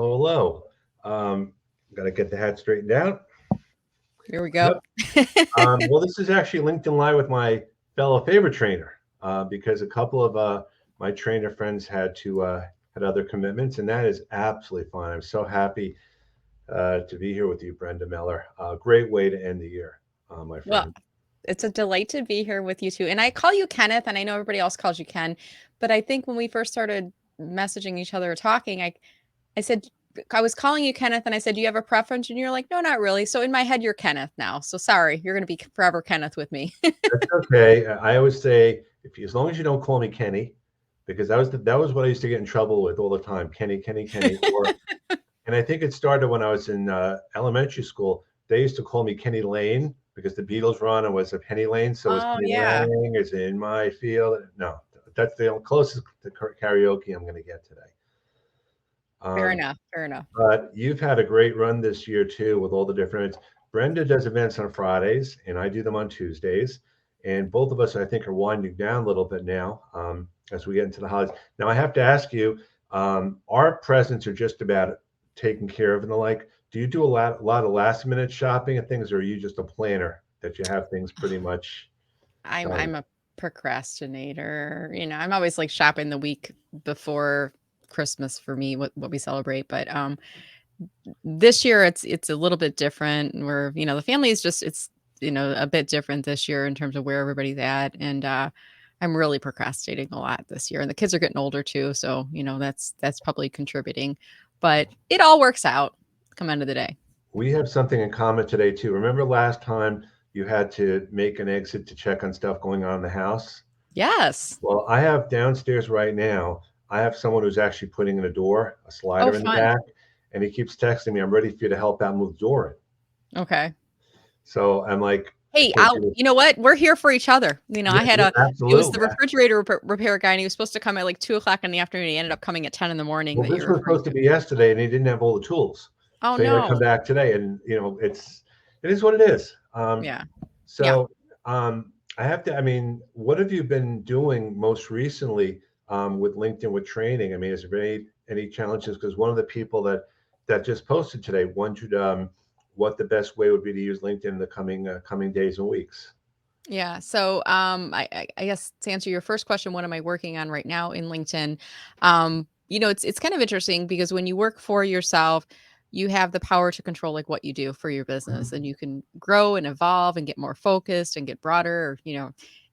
Hello. Got to get the hat straightened out. Here we go. Yep. Well, this is actually LinkedIn Live with my fellow favorite trainer because a couple of my trainer friends had other commitments, and that is absolutely fine. I'm so happy to be here with you, Brenda Miller. Great way to end the year, my Well, friend. it's a delight to be here with you too. And I call you Kenneth, and I know everybody else calls you Ken, but I think when we first started messaging each other or talking, I said I was calling you Kenneth, and I said, "Do you have a preference?" And you're like, "No, not really." So in my head, you're Kenneth now. So sorry, you're going to be forever Kenneth with me. That's okay. I always say, as long as you don't call me Kenny, because that was what I used to get in trouble with all the time. Kenny, Kenny, Kenny, and I think it started when I was in elementary school. They used to call me Kenny Lane because the Beatles were on and was a Penny Lane. So it was Oh Kenny yeah, Lang is in my field. No, that's the closest to karaoke I'm going to get today. fair Um, enough. Fair enough. but you've had a great run this year too with all the different. Brenda does events on Fridays and I do them on Tuesdays. And both of us, I think, are winding down a little bit now as we get into the holidays. Now, I have to ask you, our presents are just about taken care of and the like. Do you do a lot of last minute shopping and things, or are you just a planner that you have things pretty much done? I'm a procrastinator. I'm always like shopping the week before Christmas for me, what we celebrate. But this year it's a little bit different. Where the family is just it's a bit different this year in terms of where everybody's at, and I'm really procrastinating a lot this year, and the kids are getting older too, so that's probably contributing. But it all works out come end of the day. We have something in common today too. Remember last time you had to make an exit to check on stuff going on in the house? Yes. Well, I have downstairs right now, I have someone who's actually putting in a door, a Oh, slider in the fun. back, and he keeps texting me, I'm ready for you to help out move the door in. Okay. So I'm like, I Hey, can't do this. you know what? We're here for each other. Yeah, yeah, It was absolutely. the refrigerator repair guy, and he was supposed to come at like 2 o'clock in the afternoon. He ended up coming at 10 in the morning Well, that this you're was referring supposed to to. be yesterday and he didn't have all the tools. Oh, So he had to come no. back today. And, it is what it is. Yeah. Yeah. So I have to, I mean, what have you been doing most recently with LinkedIn with training? I mean, is there any challenges? Because one of the people that just posted today wondered what the best way would be to use LinkedIn in the coming days and weeks. Yeah. So, I guess to answer your first question, what am I working on right now in LinkedIn? It's kind of interesting because when you work for yourself, you have the power to control like what you do for your business, Mhm. and you can grow and evolve and get more focused and get broader.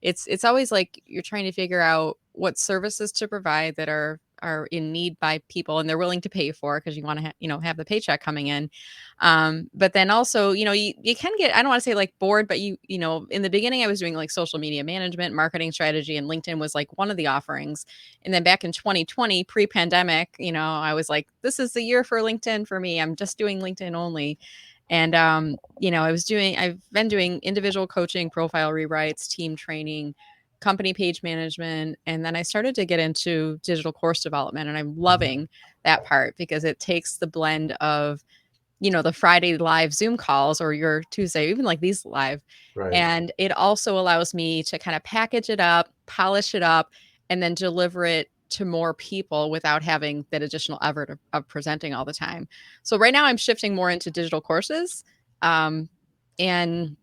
It's always like you're trying to figure out what services to provide that are in need by people and they're willing to pay for because you want to have the paycheck coming in. But then also, you can get, I don't want to say like bored, but in the beginning I was doing like social media management, marketing strategy, and LinkedIn was like one of the offerings. And then back in 2020, pre-pandemic, I was like, this is the year for LinkedIn for me. I'm just doing LinkedIn only. And I've been doing individual coaching, profile rewrites, team training, company page management, and then I started to get into digital course development, and I'm loving that part because it takes the blend of the Friday live Zoom calls or your Tuesday, even like these live. Right. And it also allows me to kind of package it up, polish it up, and then deliver it to more people without having that additional effort of presenting all the time. So right now I'm shifting more into digital courses. And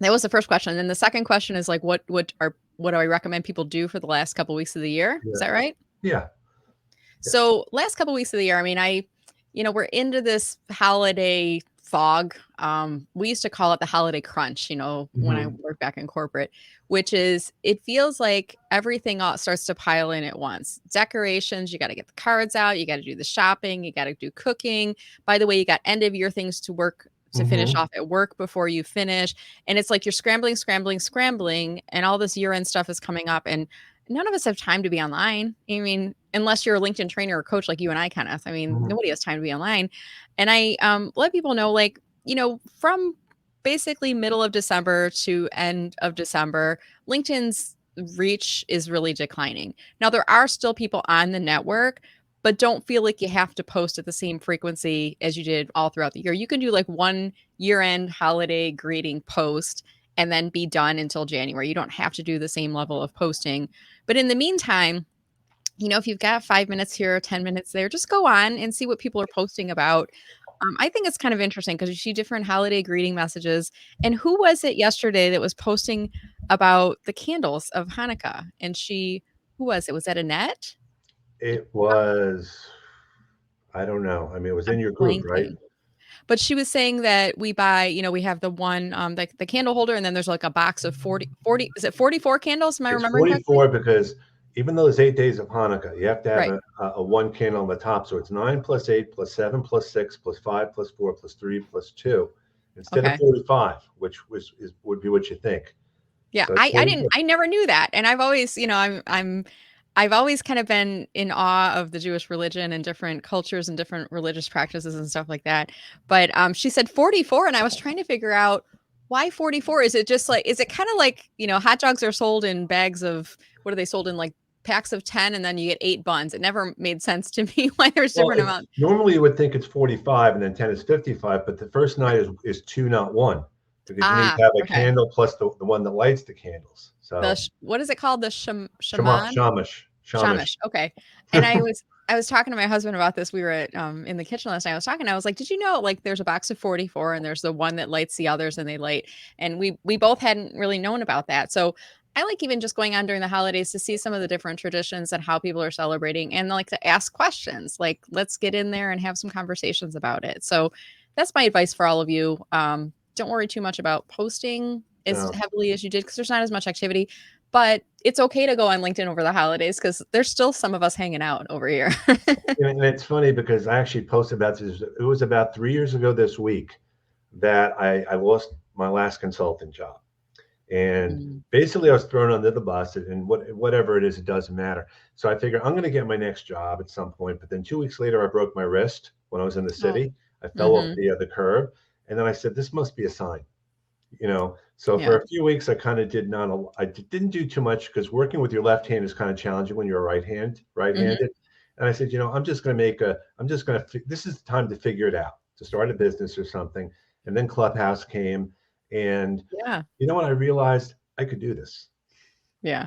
that was the first question. And then the second question is like, what do I recommend people do for the last couple of weeks of the year? Is Yeah. that right? Yeah. Yes. So last couple weeks of the year, I mean, we're into this holiday fog. We used to call it the holiday crunch, when I Hmm. worked back in corporate, which is it feels like everything all starts to pile in at once. Decorations, you got to get the cards out, you got to do the shopping, you got to do cooking. By the way, you got end of year things to finish Hmm. off at work before you finish. And it's like you're scrambling, scrambling, scrambling, and all this year end stuff is coming up. And none of us have time to be online. I mean, unless you're a LinkedIn trainer or coach like you and I, Kenneth. I mean, Hmm. nobody has time to be online. And I let people know, like, from basically middle of December to end of December, LinkedIn's reach is really declining. Now, there are still people on the network, but don't feel like you have to post at the same frequency as you did all throughout the year. You can do like one year end holiday greeting post and then be done until January. You don't have to do the same level of posting. But in the meantime, if you've got 5 minutes here or 10 minutes there, just go on and see what people are posting about. I think it's kind of interesting because you see different holiday greeting messages. And who was it yesterday that was posting about the candles of Hanukkah? And who was it? Was that Annette? It was, I don't know. I mean, it was in I'm your group, right? blanking. But she was saying that we buy, we have the one, the candle holder, and then there's like a box of 40, is it 44 candles? Am I It's remembering correctly? 44 because even though there's 8 days of Hanukkah, you have to have Right. a one candle on the top. So it's 9 plus 8 plus 7 plus 6 plus 5 plus 4 plus 3 plus 2 instead of Okay. 45, which would be what you think. Yeah, So it's I didn't 44. I never knew that, and I've always, I've always kind of been in awe of the Jewish religion and different cultures and different religious practices and stuff like that. But she said 44, and I was trying to figure out why 44. Is it just like is it kind of like hot dogs are sold in bags of what are they sold in like packs of 10, and then you get 8 buns? It never made sense to me why there's Well, different it's amounts. normally you would think it's 45 and then 10 is 55, but the first night is two, not one, because you need Ah, to have a okay. candle plus the one that lights the candles. So What is it called? The shaman. shamash. Shamish, okay. And I was talking to my husband about this. We were at in the kitchen last night. I was talking. I was like, "Did you know like there's a box of 44 and there's the one that lights the others and they light." And we both hadn't really known about that. So I like even just going on during the holidays to see some of the different traditions and how people are celebrating and like to ask questions. Like let's get in there and have some conversations about it. So that's my advice for all of you. Don't worry too much about posting as No. heavily as you did because there's not as much activity, but it's okay to go on LinkedIn over the holidays because there's still some of us hanging out over here. And it's funny because I actually posted about this. It was about 3 years ago this week that I lost my last consulting job. And Mm. basically, I was thrown under the bus, and whatever it is, it doesn't matter. So I figured I'm going to get my next job at some point. But then 2 weeks later, I broke my wrist when I was in the Oh. city. I fell off Mhm. the curb, and then I said, "This must be a sign." So for Yeah. a few weeks I kind of didn't do too much because working with your left hand is kind of challenging when you're Mhm. right-handed. And I said, I'm just going to this is the time to figure it out, to start a business or something. And then Clubhouse came, and Yeah. what I realized, I could do this. Yeah.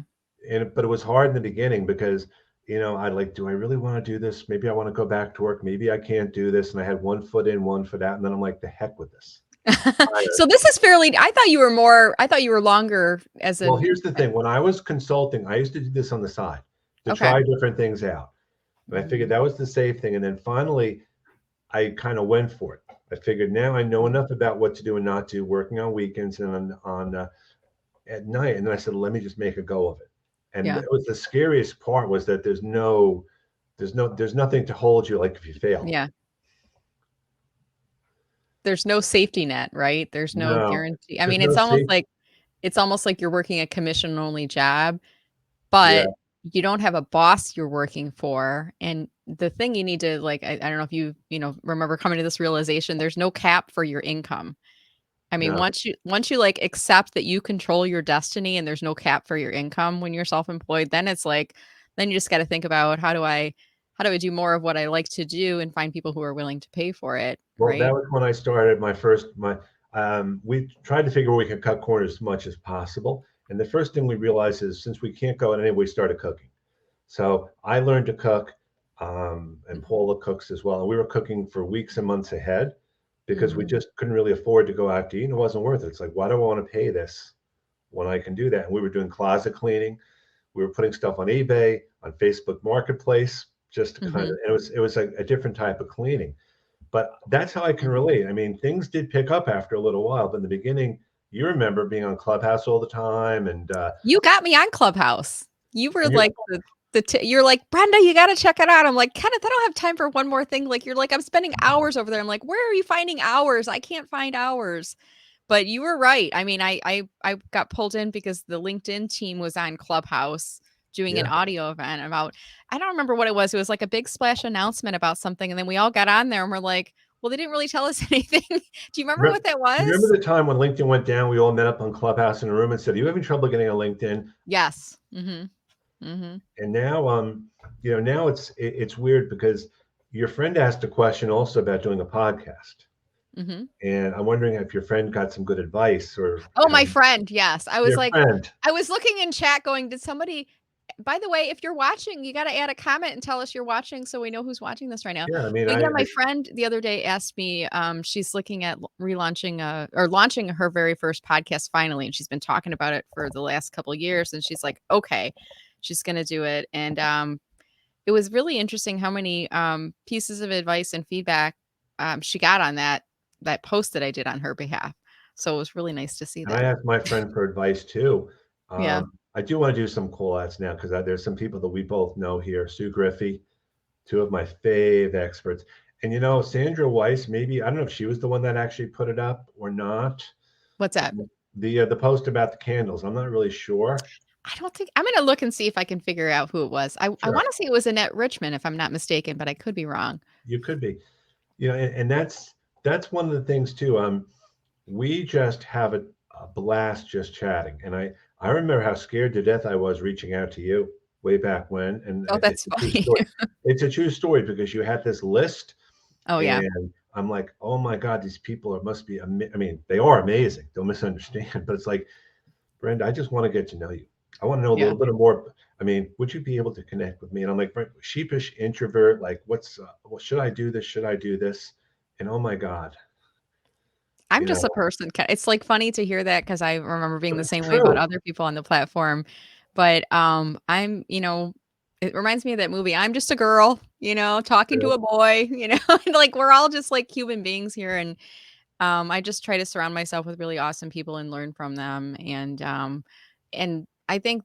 But it was hard in the beginning because I like, do I really want to do this? Maybe I want to go back to work, maybe I can't do this, and I had one foot in, one foot out, and then I'm like, the heck with this. So this is fairly I thought you were longer as Well, in here's the thing. When I was consulting, I used to do this on the side to okay. try different things out. And I figured Mhm. that was the safe thing. And then finally, I kind of went for it. I figured now I know enough about what to do and not do, working on weekends and on at night. And then I said, let me just make a go of it. And Yeah. it was the scariest part was that there's nothing to hold you like if you fail. Yeah. There's no safety net, right? There's no No, guarantee. I there's mean, no safe. it's almost like you're working a commission only job, Yeah. but you don't have a boss you're working for. And the thing you need to like, I don't know if remember coming to this realization, there's no cap for your income. I mean, No. once you like accept that you control your destiny and there's no cap for your income when you're self-employed, then it's like, then you just got to think about how do I do more of what I like to do and find people who are willing to pay for it, Well, that right? was when I started my first my we tried to figure we could cut corners as much as possible. And the first thing we realized is since we can't go out anyway, we started cooking. So I learned to cook, and Mhm. Paula cooks as well. And we were cooking for weeks and months ahead because we Mhm. just couldn't really afford to go out to eat. And it wasn't worth it. It's like, why do I want to pay this when I can do that? And we were doing closet cleaning. We were putting stuff on eBay, on Facebook Marketplace, just to kind of, Mhm. and it was a different type of cleaning. But that's how I can Mhm. relate. I mean, things did pick up after a little while, but in the beginning, you remember being on Clubhouse all the time, and You got me on Clubhouse. You were you're like you're like, "Brenda, you gotta check it out." I'm like, "Kenneth, I don't have time for one more thing." Like, you're like, "I'm spending hours over there." I'm like, "Where are you finding hours? I can't find hours." But you were right. I mean, I got pulled in because the LinkedIn team was on Clubhouse doing an yeah. audio event about I don't remember what it was. It was like a big splash announcement about something, and then we all got on there and we're like, "Well, they didn't really tell us anything." Do you remember Remem- what that Do you remember was? the time when LinkedIn went down? We all met up on Clubhouse in a room and said, "Are you having trouble getting on LinkedIn?" Yes. Mhm. Mhm. And now, now it's weird because your friend asked a question also about doing a podcast, Mhm. and I'm wondering if your friend got some good advice or Oh, my friend, yes. I was your like friend. I was looking in chat going, "Did somebody" by the way, if you're watching, you gotta add a comment and tell us you're watching so we know who's watching this right now. Yeah, I mean, But yeah, I my friend the other day asked me, she's looking at relaunching or launching her very first podcast finally, and she's been talking about it for the last couple of years, and she's like, okay, she's gonna do it. And it was really interesting how many pieces of advice and feedback she got on that post that I did on her behalf. So it was really nice to see and I that. asked my friend for advice too. Yeah. I do want to do some call outs now because there's some people that we both know here. Sue Griffey, two of my fave experts. And Sandra Weiss, maybe I don't know if she was the one that actually put it up or not. What's that? The post about the candles. I'm not really sure. I don't think I'm gonna look and see if I can figure out who it was. I Sure, wanna say it was Annette Richmond, if I'm not mistaken, but I could be wrong. you could be. And that's one of the things too. We just have a blast just chatting, and I remember how scared to death I was reaching out to you way back when, and Oh, it's that's a true funny. story. It's a true story because you had this list, Oh, yeah. and I'm like, oh my god, these people must be. I mean, they are amazing. Don't misunderstand, but it's like, Brenda, I just want to get to know you. I want to know a Yeah. little bit more. I mean, would you be able to connect with me? And I'm like, Brenda, sheepish introvert. Like, well, should I do this? Should I do this? And oh my god, I'm you just know, a person it's, like, funny to hear that because I remember being but the it's same way about true. other people on the platform, but, it reminds me of that movie, I'm just a girl, talking to True. a boy, and, like, we're all just, like, human beings here, and I just try to surround myself with really awesome people and learn from them. And I think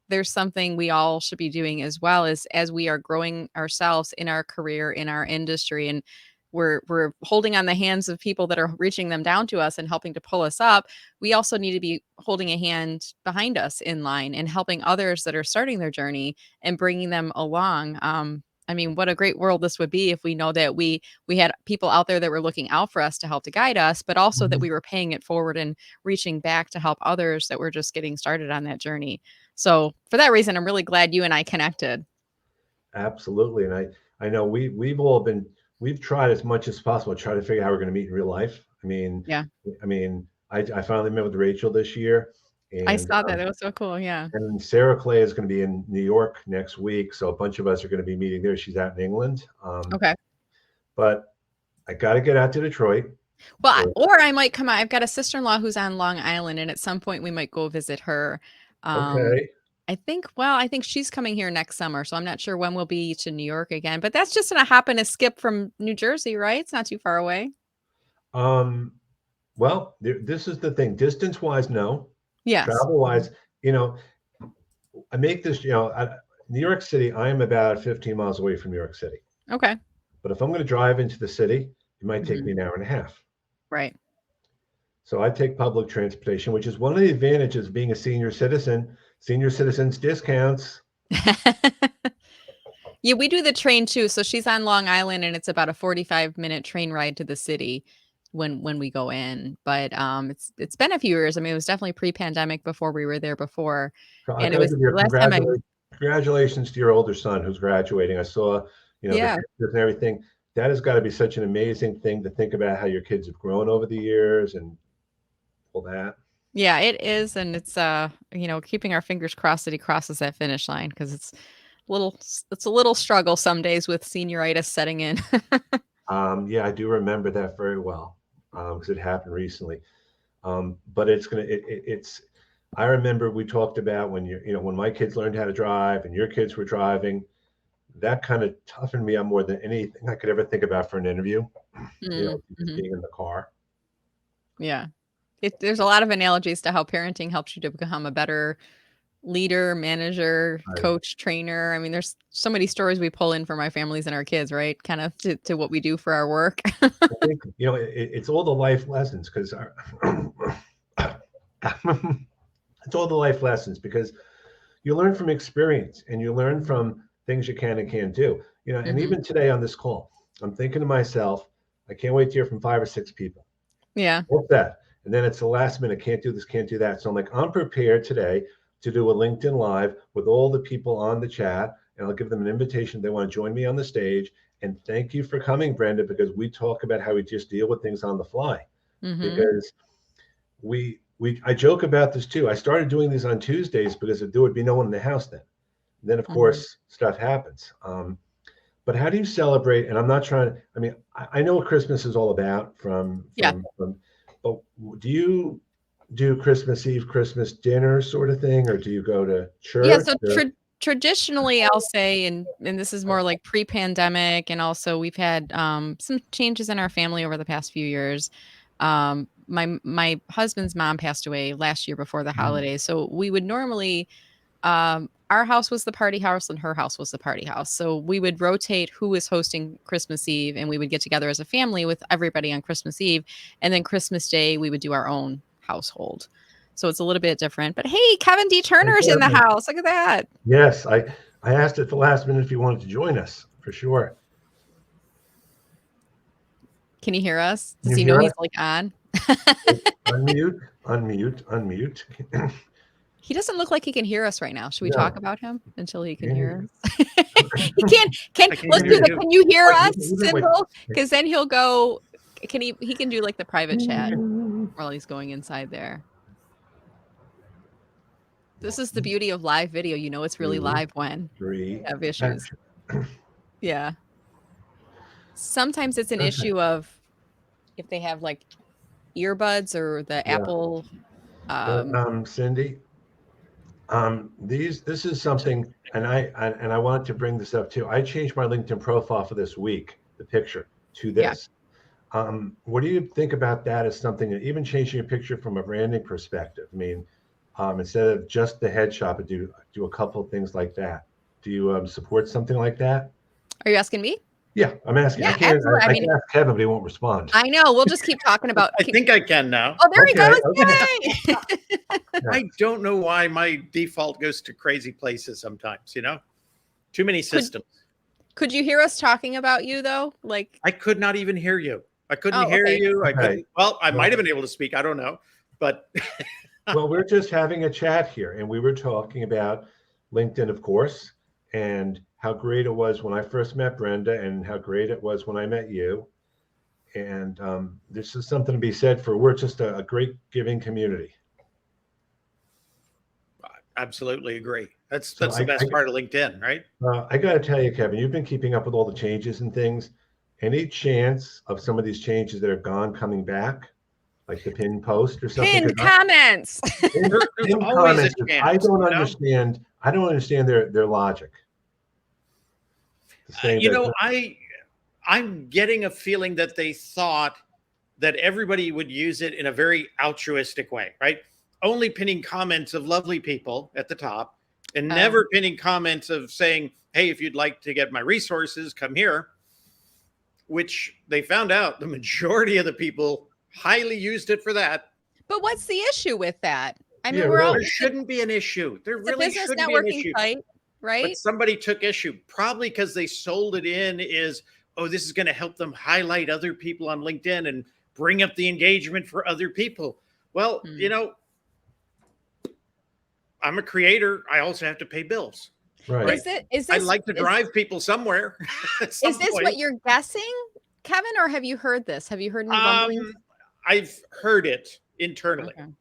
there's something we all should be doing as well as we are growing ourselves in our career, in our industry, and we're holding on the hands of people that are reaching them down to us and helping to pull us up. We also need to be holding a hand behind us in line and helping others that are starting their journey and bringing them along. I mean, what a great world this would be if we know that we had people out there that were looking out for us to help to guide us, but also that Mhm. we were paying it forward and reaching back to help others that were just getting started on that journey. So for that reason, I'm really glad you and I connected. Absolutely. And I know we've tried as much as possible to try to figure out how we're going to meet in real life. Yeah. I finally met with Rachel this year, I and saw that. It was so cool. Yeah. Sarah Clay is going to be in New York next week, so a bunch of us are going to be meeting there. She's out in England, Okay. but I got to get out to Detroit. Well, For, or I might come out. I've got a sister-in-law who's on Long Island, and at some point we might go visit her. Um, okay, I think she's coming here next summer, so I'm not sure when we'll be to New York again. But that's just in a hop and a skip from New Jersey, right? It's not too far away. um, well, this is the thing. Distance wise, no. Yes. Travel Mhm. wise, I make this. New York City. I am about 15 miles away from New York City. Okay. But if I'm going to drive into the city, it might take Mhm. me an hour and a half. Right. So I take public transportation, which is one of the advantages of being a senior citizen. Senior citizens discounts. Yeah, we do the train too. So she's on Long Island and it's about a 45-minute train ride to the city when we go in. But it's been a few years. I mean, it was definitely pre-pandemic before we were there before. So I And it got to was give you the a last time I congratulations to your older son who's graduating. I saw, the yeah. pictures and everything. That has got to be such an amazing thing to think about how your kids have grown over the years and all that. Yeah, it is. And it's keeping our fingers crossed that he crosses that finish line because it's a little struggle some days with senioritis setting in. Yeah, I do remember that very well because it happened recently. But it's. I remember we talked about when my kids learned how to drive and your kids were driving. That kind of toughened me up more than anything I could ever think about for an interview. Mm, Just mhm. being in the car. Yeah. There's a lot of analogies to how parenting helps you to become a better leader, manager, Right. coach, trainer. I mean, there's so many stories we pull in from our families and our kids, right? Kind of to what we do for our work. I think it's all the life lessons because it's all the life lessons because you learn from experience and you learn Mhm. from things you can and can't do. And Mhm. even today on this call, I'm thinking to myself, I can't wait to hear from 5 or 6 people. Yeah. What's that? And then it's the last minute, can't do this, can't do that. So I'm like, I'm prepared today to do a LinkedIn Live with all the people on the chat, and I'll give them an invitation if they want to join me on the stage. And thank you for coming, Brenda, because we talk about how we just deal with things on the fly. Mhm. Because I joke about this too. I started doing these on Tuesdays because there would be no one in the house then. Then, of Mhm. course, stuff happens. But how do you celebrate? And I'm not trying to, I mean, I know what Christmas is all about Yeah. but do you do Christmas Eve, Christmas dinner sort of thing, or do you go to Yeah, church? so Or, traditionally, I'll say, and this is more like pre-pandemic, and also we've had some changes in our family over the past few years. My husband's mom passed away last year before the Mm, holidays, so we would normally our house was the party house and her house was the party house. So we would rotate who was hosting Christmas Eve, and we would get together as a family with everybody on Christmas Eve, and then Christmas Day we would do our own household. So it's a little bit different. But hey, Kevin D. I Turner's in the definitely- house. Look at that. yes, I asked at the last minute if you wanted to join us for sure. Can you hear us? Can Does you he know hear us? he's like on? Unmute, unmute, unmute. He doesn't look like he can hear us right now. Should we talk No, about him until he can yeah. hear us? He can't. Can I can let's hear do that. you. Can you hear Wait, us, wait, wait. Symbol? Because then he'll go. Can he? He can do like the private chat while he's going inside there. This is the beauty of live video. You know it's really Two, live when three, you have issues. action. Yeah. Sometimes it's an Okay. issue of if they have like earbuds or the Yeah. Apple. But, Cindy, this is something, and I wanted to bring this up too. I changed my LinkedIn profile for this week, the picture to Yeah. this. What do you think about that as something, even changing a picture from a branding perspective? I mean, instead of just the headshot, but do a couple of things like that. Do you support something like that? Are you asking me? Yeah, I'm asking. Yeah, I can't. absolutely. I I mean, can ask Kevin, but he won't respond. I know. We'll just keep talking about. I think I can now. Oh, there he Okay, goes! okay. Yay! I don't know why my default goes to crazy places sometimes, Too many systems. Could you hear us talking about you though? Like, I could not even hear you. I couldn't Oh, hear okay. you. I Okay. couldn't. Well, I Well- might have been able to speak. I don't know. But Well, we're just having a chat here, and we were talking about LinkedIn, of course, and how great it was when I first met Brenda, and how great it was when I met you. And this is something to be said for we're just a great giving community. I absolutely agree. That's So the best part of LinkedIn, right? I got to tell you, Kevin, you've been keeping up with all the changes and things. Any chance of some of these changes that are gone coming back, like the pin post or something? pinned comments. There's Pinned always a comments, chance. I don't understand. I don't understand their logic. To say that- I'm getting a feeling that they thought that everybody would use it in a very altruistic way, right? Only pinning comments of lovely people at the top and never pinning comments of saying, hey, if you'd like to get my resources, come here, which they found out the majority of the people highly used it for that. But what's the issue with that? I mean, Yeah, we're all There shouldn't be an issue. There it's a really business shouldn't be an networking issue. site, right? But somebody took issue, probably because they sold it in is, oh, this is going to help them highlight other people on LinkedIn and bring up the engagement for other people. Well, I'm a creator. I also have to pay bills. right. Is this I like to drive people somewhere. Is this what you're guessing, Kevin, or have you heard this? Have you heard any rumblings? I've heard it internally. Okay.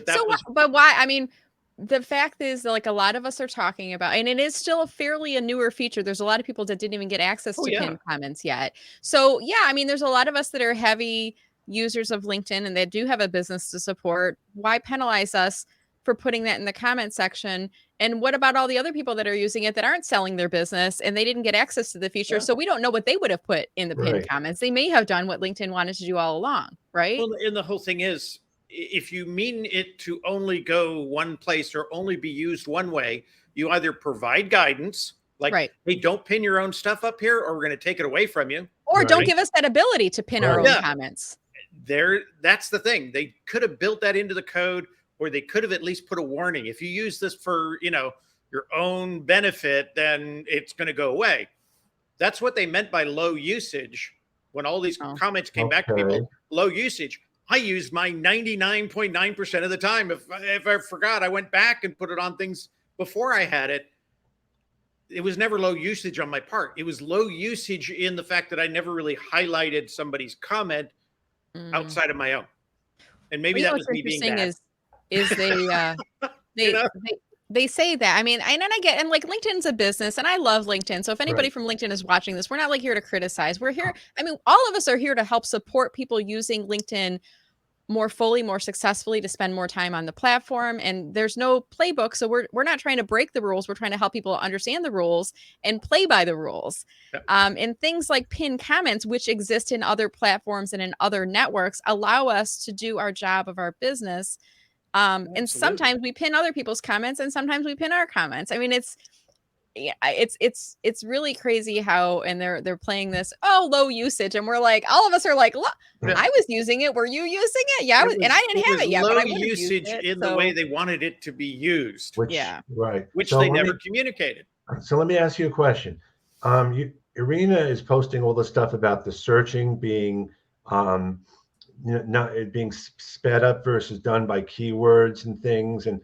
That was but why? I mean, the fact is that like a lot of us are talking about, and it is still a newer feature. There's a lot of people that didn't even get access to pinned comments yet. So yeah, I mean, there's a lot of us that are heavy users of LinkedIn and they do have a business to support. Why penalize us for putting that in the comment section? And what about all the other people that are using it that aren't selling their business and they didn't get access to the feature? So we don't know what they would have put in the pinned comments. They may have done what LinkedIn wanted to do all along, right? Well, and the whole thing is, if you mean it to only go one place or only be used one way, you either provide guidance, like, hey, don't pin your own stuff up here or we're going to take it away from you. Or don't give us that ability to pin our own comments. That's the thing. They could have built that into the code, or they could have at least put a warning. If you use this for, your own benefit, then it's going to go away. That's what they meant by low usage. When all these comments came back to people, low usage. I used my 99.9% of the time. If I forgot, I went back and put it on things before I had it. It was never low usage on my part. It was low usage in the fact that I never really highlighted somebody's comment outside of my own. And maybe that was me being bad. Is they they say that. I mean, and I get, and like LinkedIn's a business and I love LinkedIn. So if anybody Right. from LinkedIn is watching this, we're not like here to criticize. We're here. I mean, all of us are here to help support people using LinkedIn more fully, more successfully, to spend more time on the platform. And there's no playbook. So we're not trying to break the rules. We're trying to help people understand the rules and play by the rules. Yep. And things like pinned comments, which exist in other platforms and in other networks, allow us to do our job of our business. And Absolutely. sometimes we pin other people's comments and sometimes we pin our comments. I mean, it's really crazy how, and they're playing this, oh, low usage. And we're like, all of us are like, look, Yeah. I was using it. Were you using it? Yeah, I was, and I didn't have it yet, but low I would have used usage it. in the So way they wanted it to be used, Which, yeah. right. which So they let never me- communicated. So let me ask you a question. Irina is posting all the stuff about the searching being not it being sped up versus done by keywords and things, and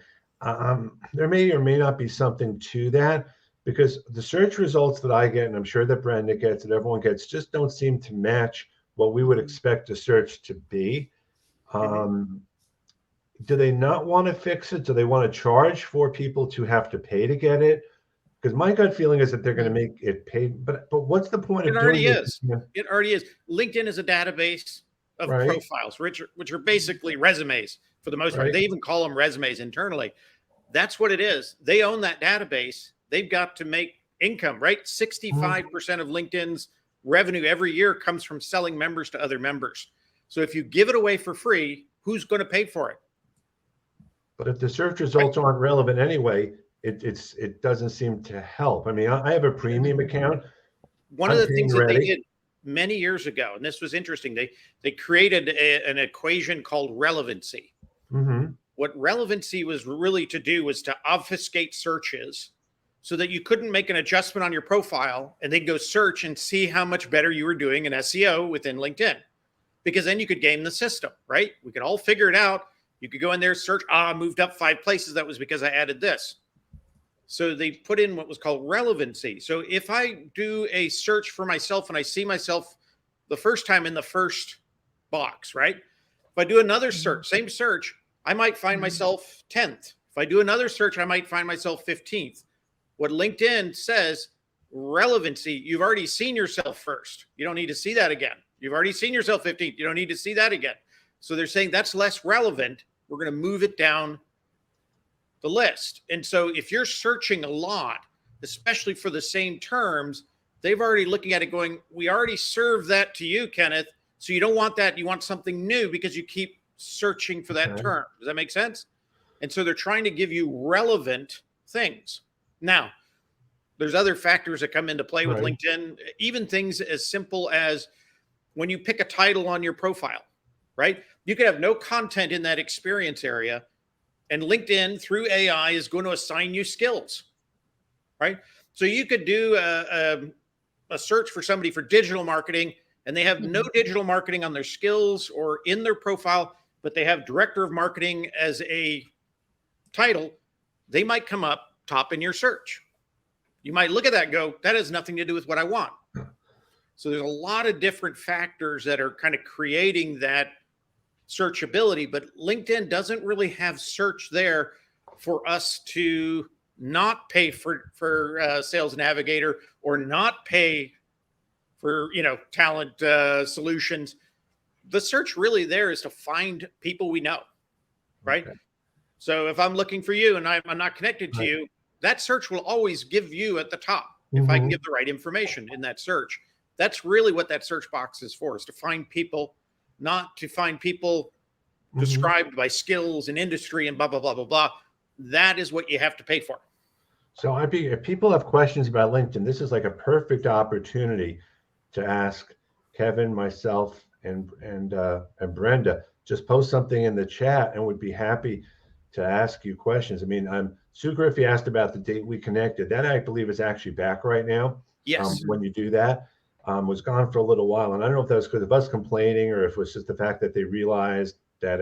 there may or may not be something to that, because the search results that I get, and I'm sure that Brenda gets, that everyone gets, just don't seem to match what we would expect a search to be. Do they not want to fix it? Do they want to charge for people to have to pay to get it? Because my gut feeling is that they're going to make it paid, but what's the point It of already doing is. It already is. LinkedIn is a database of Right. profiles, which are basically resumes for the most part. Right. They even call them resumes internally. That's what it is. They own that database. They've got to make income, right? 65% of LinkedIn's revenue every year comes from selling members to other members. So if you give it away for free, who's going to pay for it? But if the search results aren't relevant anyway, it doesn't seem to help. I mean, I have a premium account. One of the things that they did many years ago, and this was interesting, they created an equation called relevancy. Mm-hmm. What relevancy was really to do was to obfuscate searches so that you couldn't make an adjustment on your profile and they'd go search and see how much better you were doing in SEO within LinkedIn. Because then you could game the system, right? We could all figure it out. You could go in there, search, I moved up 5 places. That was because I added this. So they put in what was called relevancy. So if I do a search for myself and I see myself the first time in the first box, right? If I do another search, same search, I might find myself 10th. If I do another search, I might find myself 15th. What LinkedIn says, relevancy, you've already seen yourself first. You don't need to see that again. You've already seen yourself 15th. You don't need to see that again. So they're saying that's less relevant. We're going to move it down the list. And so if you're searching a lot, especially for the same terms, they've already looking at it going, we already served that to you, Kenneth. So you don't want that. You want something new because you keep searching for that term. Does that make sense? And so they're trying to give you relevant things. Now, there's other factors that come into play with LinkedIn, even things as simple as when you pick a title on your profile, right? You could have no content in that experience area, and LinkedIn through AI is going to assign you skills, right? So you could do a search for somebody for digital marketing, and they have no digital marketing on their skills or in their profile, but they have director of marketing as a title. They might come up top in your search. You might look at that and go, that has nothing to do with what I want. So there's a lot of different factors that are kind of creating that searchability, but LinkedIn doesn't really have search there for us to not pay for Sales Navigator or not pay for, talent solutions. The search really there is to find people we know, right? Okay. So if I'm looking for you and I'm not connected to you, that search will always give you at the top if I can give the right information in that search. That's really what that search box is for, is to find people, not to find people described by skills and industry and blah, blah, blah, blah, blah. That is what you have to pay for. So if people have questions about LinkedIn, this is like a perfect opportunity to ask Kevin, myself, and Brenda. Just post something in the chat and we'd be happy to ask you questions. I mean, Sugar, if you asked about the date we connected, that I believe is actually back right now. Yes. When you do that, was gone for a little while. And I don't know if that was because of us complaining or if it was just the fact that they realized that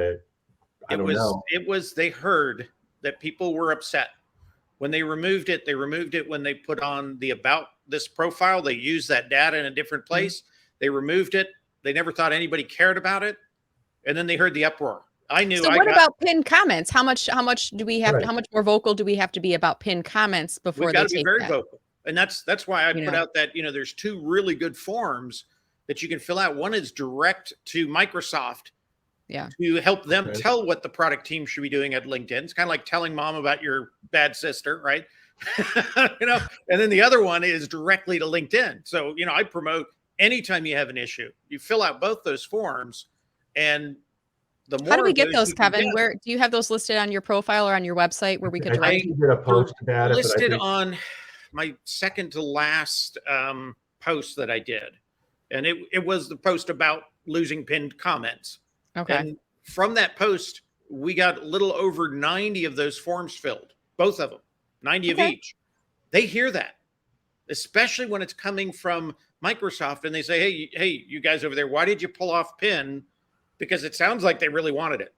I don't know. It was, they heard that people were upset. When they removed it when they put on the about this profile. They used that data in a different place. They removed it. They never thought anybody cared about it. And then they heard the uproar. I knew So I what got. about pinned comments? How much do we have Right. how much more vocal do we have to be about pinned comments We've before got they to be take very that? vocal, and that's why I You put know? out that there's 2 really good forms that you can fill out. One is direct to Microsoft Yeah. to help them Okay. tell what the product team should be doing at LinkedIn. It's kind of like telling mom about your bad sister, right? And then the other one is directly to LinkedIn. So, I promote anytime you have an issue, you fill out both those forms, and the How do more we of get those those, you can Kevin? get. Where do you have those listed on your profile or on your website where we could I direct think I you did a they're post about it, but I listed think on my second to last post that I did. And it was the post about losing pinned comments. Okay. And from that post, we got a little over 90 of those forms filled, both of them, 90 of Okay. each. They hear that, especially when it's coming from Microsoft and they say, hey, you guys over there, why did you pull off pin? Because it sounds like they really wanted it.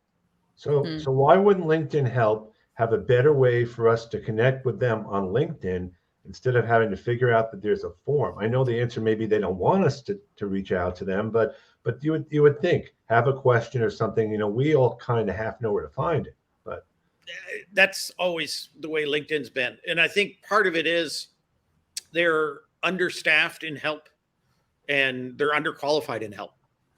so. So why wouldn't LinkedIn help have a better way for us to connect with them on LinkedIn instead of having to figure out that there's a form? I know the answer maybe they don't want us to reach out to them, but you would think have a question or something. We all kind of half know where to find it, but That's always the way LinkedIn's been. And I think part of it is they're understaffed in help and they're underqualified in help.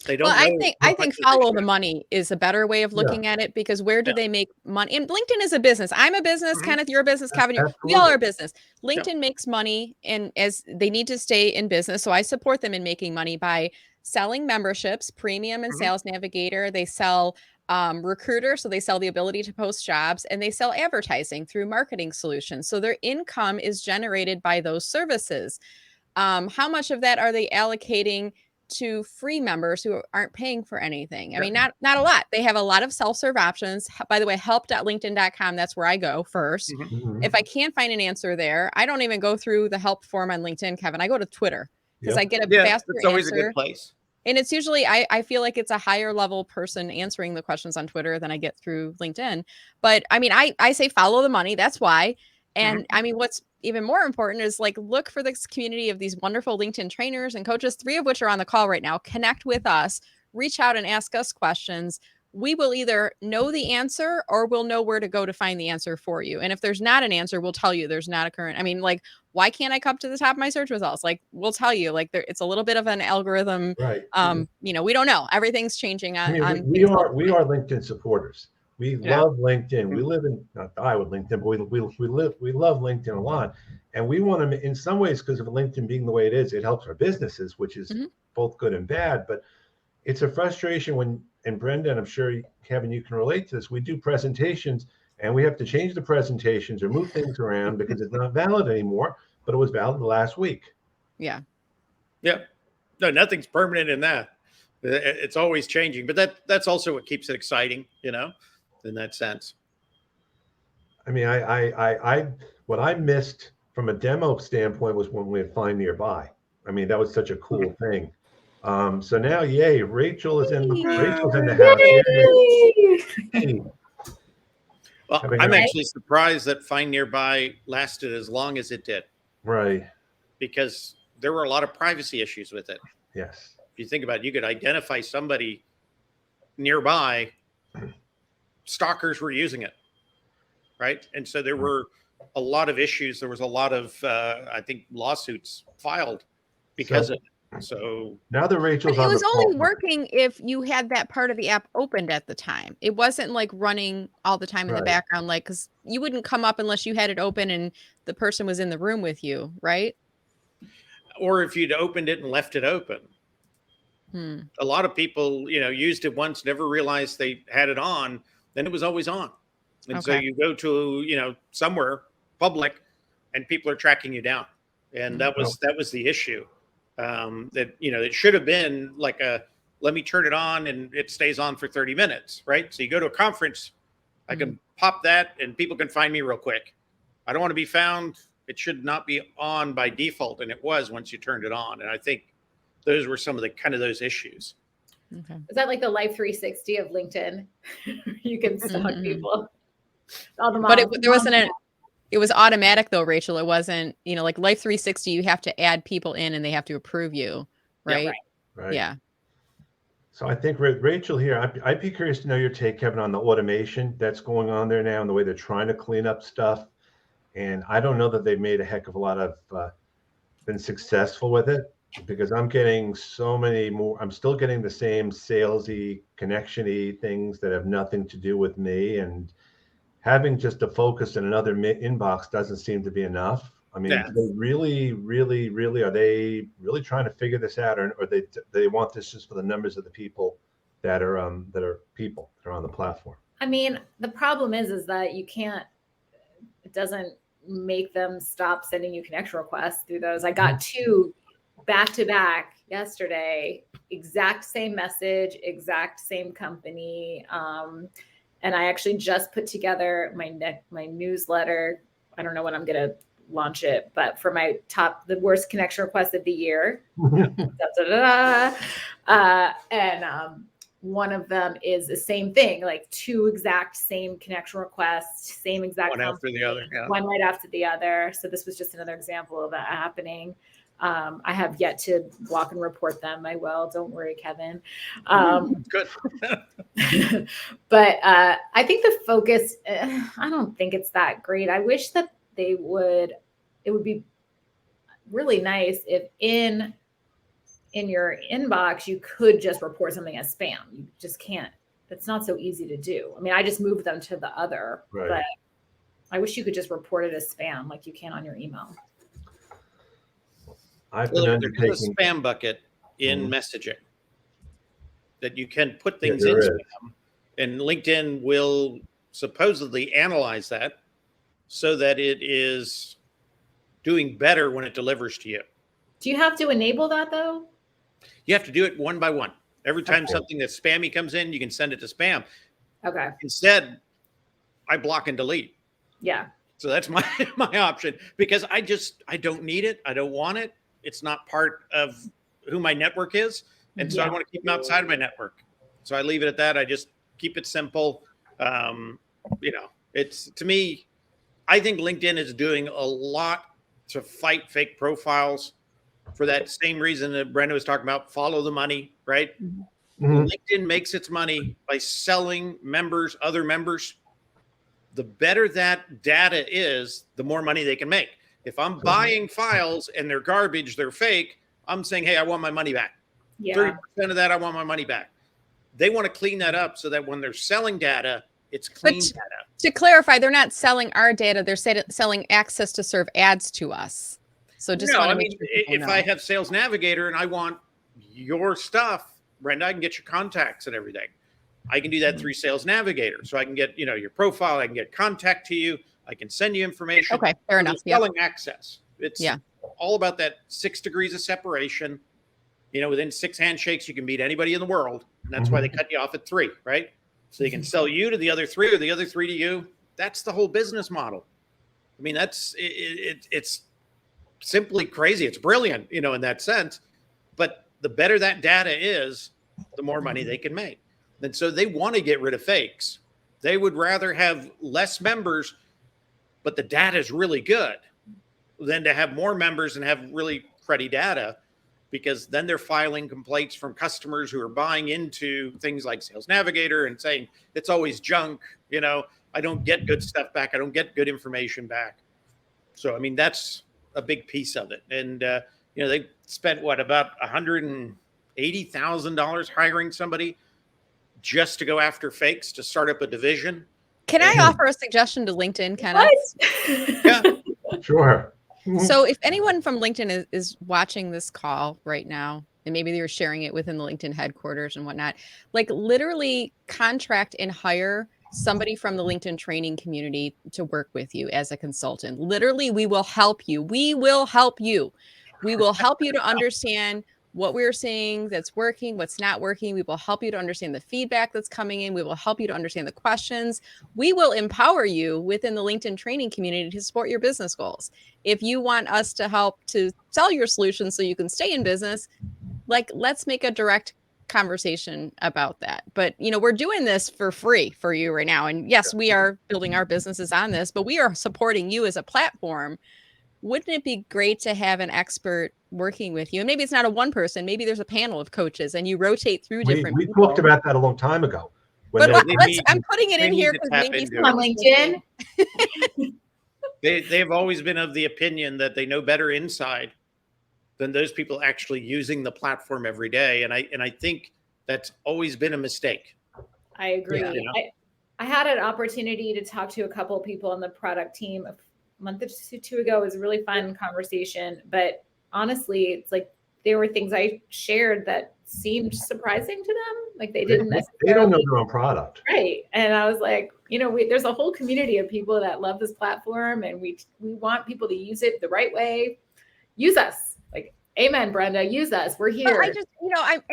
They Well, don't I know think how I much think they're follow reaching the out. money is a better way of yeah, looking at it, because where do Yeah. they make money? And LinkedIn is a business. I'm a business. Mhm. Kenneth, you're a business. Kevin, we all absolutely. are a business. Yeah. LinkedIn makes money, and as they need to stay in business, so I support them in making money by selling memberships, Premium and Mhm. Sales Navigator. They sell Recruiter, so they sell the ability to post jobs, and they sell advertising through marketing solutions. So their income is generated by those services. How much of that are they allocating to free members who aren't paying for anything? I Yeah. mean, not a lot. They have a lot of self-serve options. By the way, help.linkedin.com, that's where I go first. Mhm. If Mhm. I can't find an answer there, I don't even go through the help form on LinkedIn, Kevin. I go to Twitter because I Yep. get a Yeah. faster It's always a good answer. place. And it's usually, I feel like it's a higher level person answering the questions on Twitter than I get through LinkedIn. But I mean, I say follow the money. That's why. Mhm. And I mean, what's even more important is like look for this community of these wonderful LinkedIn trainers and coaches, 3 of which are on the call right now. Connect with us, reach out and ask us questions. We will either know the answer or we'll know where to go to find the answer for you. And if there's not an answer, we'll tell you there's not a current. I mean, like, why can't I come to the top of my search results? Like, we'll tell you, like, it's a little bit of an algorithm. Right. We don't know. Everything's changing I mean, on we things all are the we time. are LinkedIn supporters. We Yeah. love LinkedIn. We Mhm. live in not die with LinkedIn, but we love LinkedIn a lot, and we want to in some ways because of LinkedIn being the way it is, it helps our businesses, which is Mhm. both good and bad. But it's a frustration when, and Brenda, and I'm sure Kevin, you can relate to this. We do presentations and we have to change the presentations or move things around because it's not valid anymore, but it was valid last week. Yeah. Yeah. No, nothing's permanent in that. It's always changing, but that's also what keeps it exciting, in that sense. I mean, what I missed from a demo standpoint was when we had Find Nearby. I mean, that was such a cool thing. So now, yay, Rachel's in the house. Yay. Well, Having I'm her, actually surprised that Find Nearby lasted as long as it did right. because there were a lot of privacy issues with it. Yes. If you think about it, you could identify somebody nearby, stalkers were using it, right? And so there were a lot of issues. There was a lot of, I think, lawsuits filed because So of it. So, now that But Rachel's it on the was only call, working if you had that part of the app opened at the time. It wasn't like running all the time in the right. background, like, because you wouldn't come up unless you had it open and the person was in the room with you, right? or if you'd opened it and left it open. Hmm. A lot of people, used it once, never realized they had it on, then it was always on. And so Okay. you go to, somewhere public and people are tracking you down. And Hmm. that was the issue. That, it should have been like let me turn it on and it stays on for 30 minutes, right? So you go to a conference, I Hmm. can pop that and people can find me real quick. I don't want to be found. It should not be on by default. And it was once you turned it on. And I think those were some of the kind of those issues. Okay. Is that like the Life 360 of LinkedIn? You can stalk people. All the But moms. there wasn't it was automatic though, Rachel. It wasn't, like Life 360, you have to add people in and they have to approve you, Yeah. right? Right. Right. Yeah. So I think Rachel here, I'd be curious to know your take, Kevin, on the automation that's going on there now and the way they're trying to clean up stuff. And I don't know that they've made a heck of a lot of been successful with it, because I'm getting so many more. I'm still getting the same salesy, connection-y things that have nothing to do with me, and having just a focus in another inbox doesn't seem to be enough. I mean, Yeah. do they really are they really trying to figure this out, or they want this just for the numbers of the people that are on the platform? I mean, the problem is that you can't. It doesn't make them stop sending you connection requests through those. I got 2 back to back yesterday, exact same message, exact same company. And I actually just put together my newsletter. I don't know when I'm going to launch it, but for the worst connection request of the year. And one of them is the same thing, like 2 exact same connection requests, same exact one after the other. Yeah. one right after the other. So this was just another example of that happening. I have yet to block and report them. I will. Don't worry, Kevin. Good. But I think the focus, I don't think it's that great. I wish that it would be really nice if in your inbox, you could just report something as spam. You just can't. It's not so easy to do. I mean, I just moved them to the other, Right. but I wish you could just report it as spam like you can on your email. I've been There's a undertaking. spam bucket in messaging that you can put things there in is. spam, and LinkedIn will supposedly analyze that so that it is doing better when it delivers to you. Do you have to enable that though? You have to do it one by one. Every time Okay. something that's spammy comes in, you can send it to spam. Okay. Instead, I block and delete. Yeah. So that's my option, because I don't need it. I don't want it. It's not part of who my network is. And so I Yeah. want to keep them outside of my network. So I leave it at that. I just keep it simple. It's, to me, I think LinkedIn is doing a lot to fight fake profiles for that same reason that Brenda was talking about. Follow the money, right? Mhm. LinkedIn makes its money by selling members, other members. The better that data is, the more money they can make. If I'm buying files and they're garbage, they're fake, I'm saying, hey, I want my money back. Yeah. 30% of that, I want my money back. They want to clean that up so that when they're selling data, it's clean data. To clarify, they're not selling our data. They're selling access to serve ads to us. So just No, I mean, if I have Sales Navigator and I want your stuff, Brenda, I can get your contacts and everything. I can do that through Sales Navigator. So I can get, your profile. I can get contact to you. I can send you information. Okay, fair enough. Yep. Selling access. It's Yeah. all about that 6 degrees of separation. Within 6 handshakes, you can meet anybody in the world. And that's why they cut you off at 3, right? So they can sell you to the other 3 or the other 3 to you. That's the whole business model. I mean, it's simply crazy. It's brilliant, in that sense. But the better that data is, the more money they can make. And so they want to get rid of fakes. They would rather have less members, but the data is really good, than to have more members and have really cruddy data, because then they're filing complaints from customers who are buying into things like Sales Navigator and saying it's always junk. I don't get good stuff back. I don't get good information back. So, I mean, that's a big piece of it. And, they spent about $180,000 hiring somebody just to go after fakes, to start up a division. Can I offer a suggestion to LinkedIn, Kenneth? Yeah. Sure. So if anyone from LinkedIn is watching this call right now, and maybe they're sharing it within the LinkedIn headquarters and whatnot, like literally contract and hire somebody from the LinkedIn training community to work with you as a consultant. Literally, we will help you. We will help you. We will help you to understand what we're seeing that's working, what's not working. We will help you to understand the feedback that's coming in. We will help you to understand the questions. We will empower you within the LinkedIn training community to support your business goals. If you want us to help to sell your solutions so you can stay in business, let's make a direct conversation about that. But, we're doing this for free for you right now. And yes, we are building our businesses on this, but we are supporting you as a platform wouldn't it be great to have an expert working with you? And maybe it's not a one person, maybe there's a panel of coaches and you rotate through different We people. talked about that a long time ago. But I'm putting it in here because maybe on LinkedIn. They've always been of the opinion that they know better inside than those people actually using the platform every day. And I think that's always been a mistake. I agree. Yeah. I had an opportunity to talk to a couple of people on the product team a month or two ago. It was a really fun conversation, but honestly, it's like there were things I shared that seemed surprising to them. Like they didn't necessarily. They don't know their own product. Right. And I was like, there's a whole community of people that love this platform and we want people to use it the right way. Use us. Like, amen, Brenda, use us. We're here. But I just,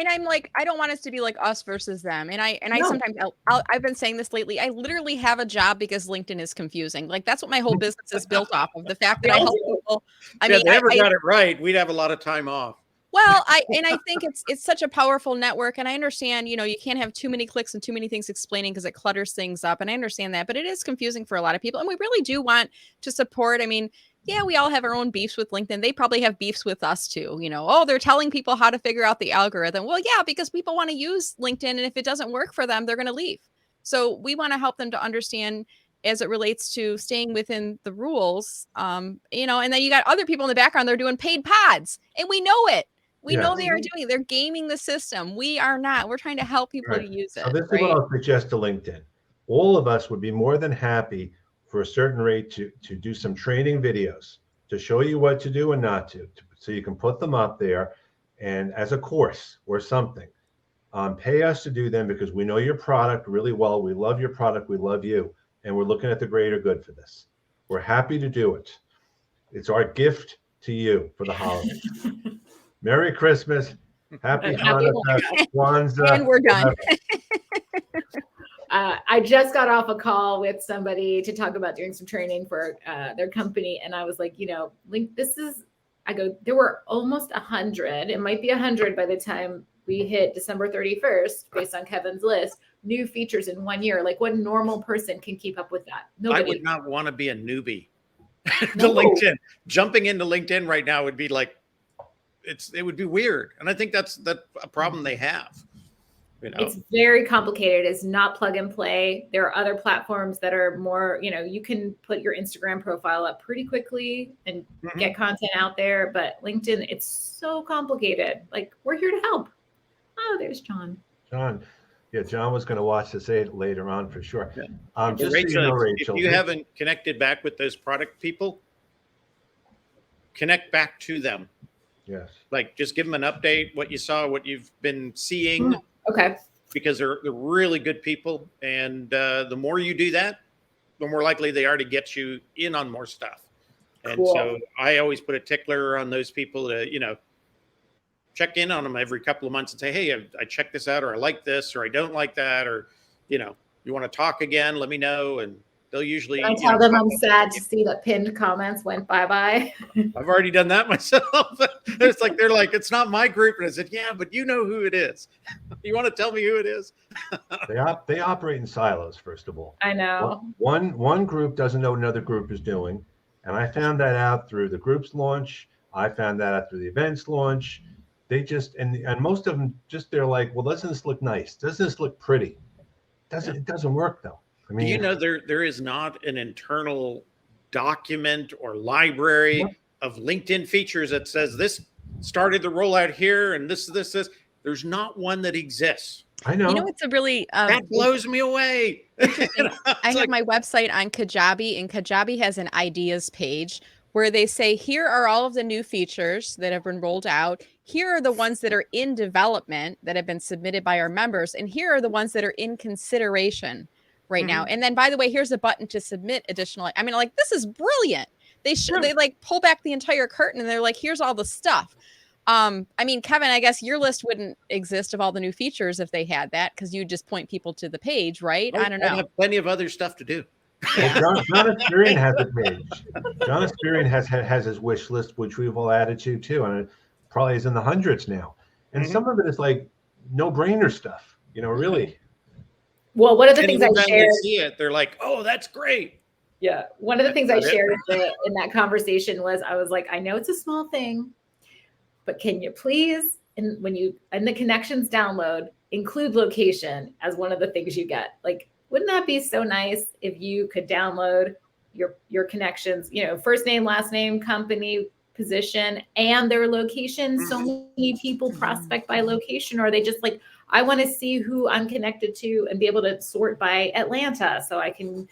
I'm like, I don't want us to be like us versus them. And I sometimes, I've been saying this lately. I literally have a job because LinkedIn is confusing. Like that's what my whole business is built off of. The fact that I help people. If they ever got it right, we'd have a lot of time off. Well, I think it's such a powerful network, and I understand, you can't have too many clicks and too many things explaining because it clutters things up, and I understand that, but it is confusing for a lot of people, and we really do want to support. I mean, yeah, we all have our own beefs with LinkedIn. They probably have beefs with us too. They're telling people how to figure out the algorithm. Well, yeah, because people want to use LinkedIn, and if it doesn't work for them, they're going to leave. So we want to help them to understand as it relates to staying within the rules, and then you got other people in the background. They're doing paid pods, and we know it. We know they are doing it. They're gaming the system. We are not. We're trying to help people to use it. So this is what I'll suggest to LinkedIn. All of us would be more than happy for a certain rate to do some training videos to show you what to do and not to, so you can put them up there and as a course or something. Pay us to do them because we know your product really well. We love your product. We love you. And we're looking at the greater good for this. We're happy to do it. It's our gift to you for the holidays. Merry Christmas. Happy Hanukkah. Kwanzaa. And we're done. I just got off a call with somebody to talk about doing some training for their company. And I was like, there were almost 100. It might be 100 by the time we hit December 31st, based on Kevin's list, new features in 1 year. Like what normal person can keep up with that? Nobody. I would not want to be a newbie to LinkedIn. Jumping into LinkedIn right now would be like, it would be weird. And I think that's a problem they have. It's very complicated. It's not plug and play. There are other platforms that are more, you can put your Instagram profile up pretty quickly and get content out there. But LinkedIn, it's so complicated. Like we're here to help. Oh, there's John. Yeah, John was going to watch this later on for sure. Yeah. Just Rachel, so you know, Rachel, if you haven't connected back with those product people, connect back to them. Yes. Like just give them an update, what you saw, what you've been seeing. Okay. Because they're really good people. And the more you do that, the more likely they are to get you in on more stuff. And so I always put a tickler on those people to, check in on them every couple of months and say, hey, I checked this out, or I like this, or I don't like that, or, you want to talk again, let me know. And they'll usually tell them I'm sad to see that pinned comments went bye-bye. I've already done that myself. It's like, they're like, it's not my group. And I said, yeah, but you know who it is. You want to tell me who it is? They operate in silos, first of all. I know. One group doesn't know what another group is doing. And I found that out through the group's launch. I found that out through the event's launch. They just, and most of them they're like, well, doesn't this look nice? Doesn't this look pretty? It doesn't work though. I mean, there is not an internal document or library of LinkedIn features that says this started the rollout here and this. There's not one that exists. I know. It's a really that blows me away. I have my website on Kajabi, and Kajabi has an ideas page where they say, here are all of the new features that have been rolled out. Here are the ones that are in development that have been submitted by our members. And here are the ones that are in consideration right now. And then, by the way, here's a button to submit additional. I mean, like, this is brilliant. They like pull back the entire curtain and they're like, here's all the stuff. I mean, Kevin, I guess your list wouldn't exist of all the new features if they had that, because you just point people to the page, right? I don't know. I have plenty of other stuff to do. Well, John Experian has a page. John Experian has his wish list, which we've all added to too, and it probably is in the hundreds now. And some of it is like no-brainer stuff, really. Well, one of the things I when shared. they see it, they're like, "Oh, that's great." Yeah. One of the things I Is that it? shared in that conversation was I was like, I know it's a small thing, but can you please, and when you in the connections download, include location as one of the things you get? Like, wouldn't that be so nice if you could download your connections, first name, last name, company, position, and their location? So many people prospect by location, or they just like, I want to see who I'm connected to and be able to sort by Atlanta so I can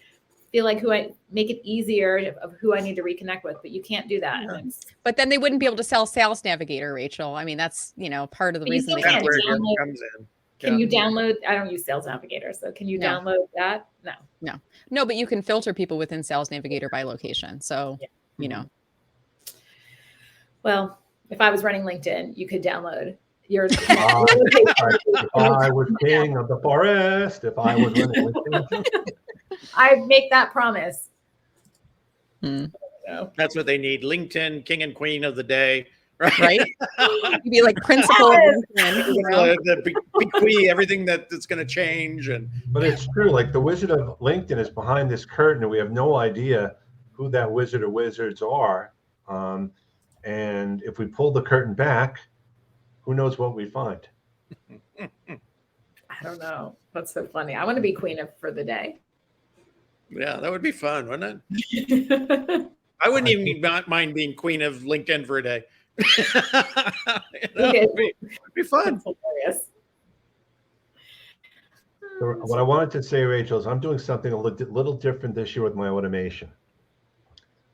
feel like make it easier of who I need to reconnect with, but you can't do that. Yeah. But then they wouldn't be able to sell Sales Navigator, Rachel. I mean, that's, part of the reason they That's can't. where it comes in. Can you download? I don't use Sales Navigator, so can you download that? No, but you can filter people within Sales Navigator by location. So, Well, if I was running LinkedIn, you could download your. If I was king of the forest, if I was running LinkedIn. I make that promise. That's what they need. LinkedIn, king and queen of the day. Right? You'd be like principal of LinkedIn, bequeath everything that's going to change. But it's true. Like the Wizard of LinkedIn is behind this curtain, and we have no idea who that wizard or wizards are. And if we pull the curtain back, who knows what we find? I don't know. That's so funny. I want to be queen for the day. Yeah, that would be fun, wouldn't it? I wouldn't even mind being queen of LinkedIn for a day. It'd be fun. Hilarious. So what I wanted to say, Rachel, is I'm doing something a little different this year with my automation.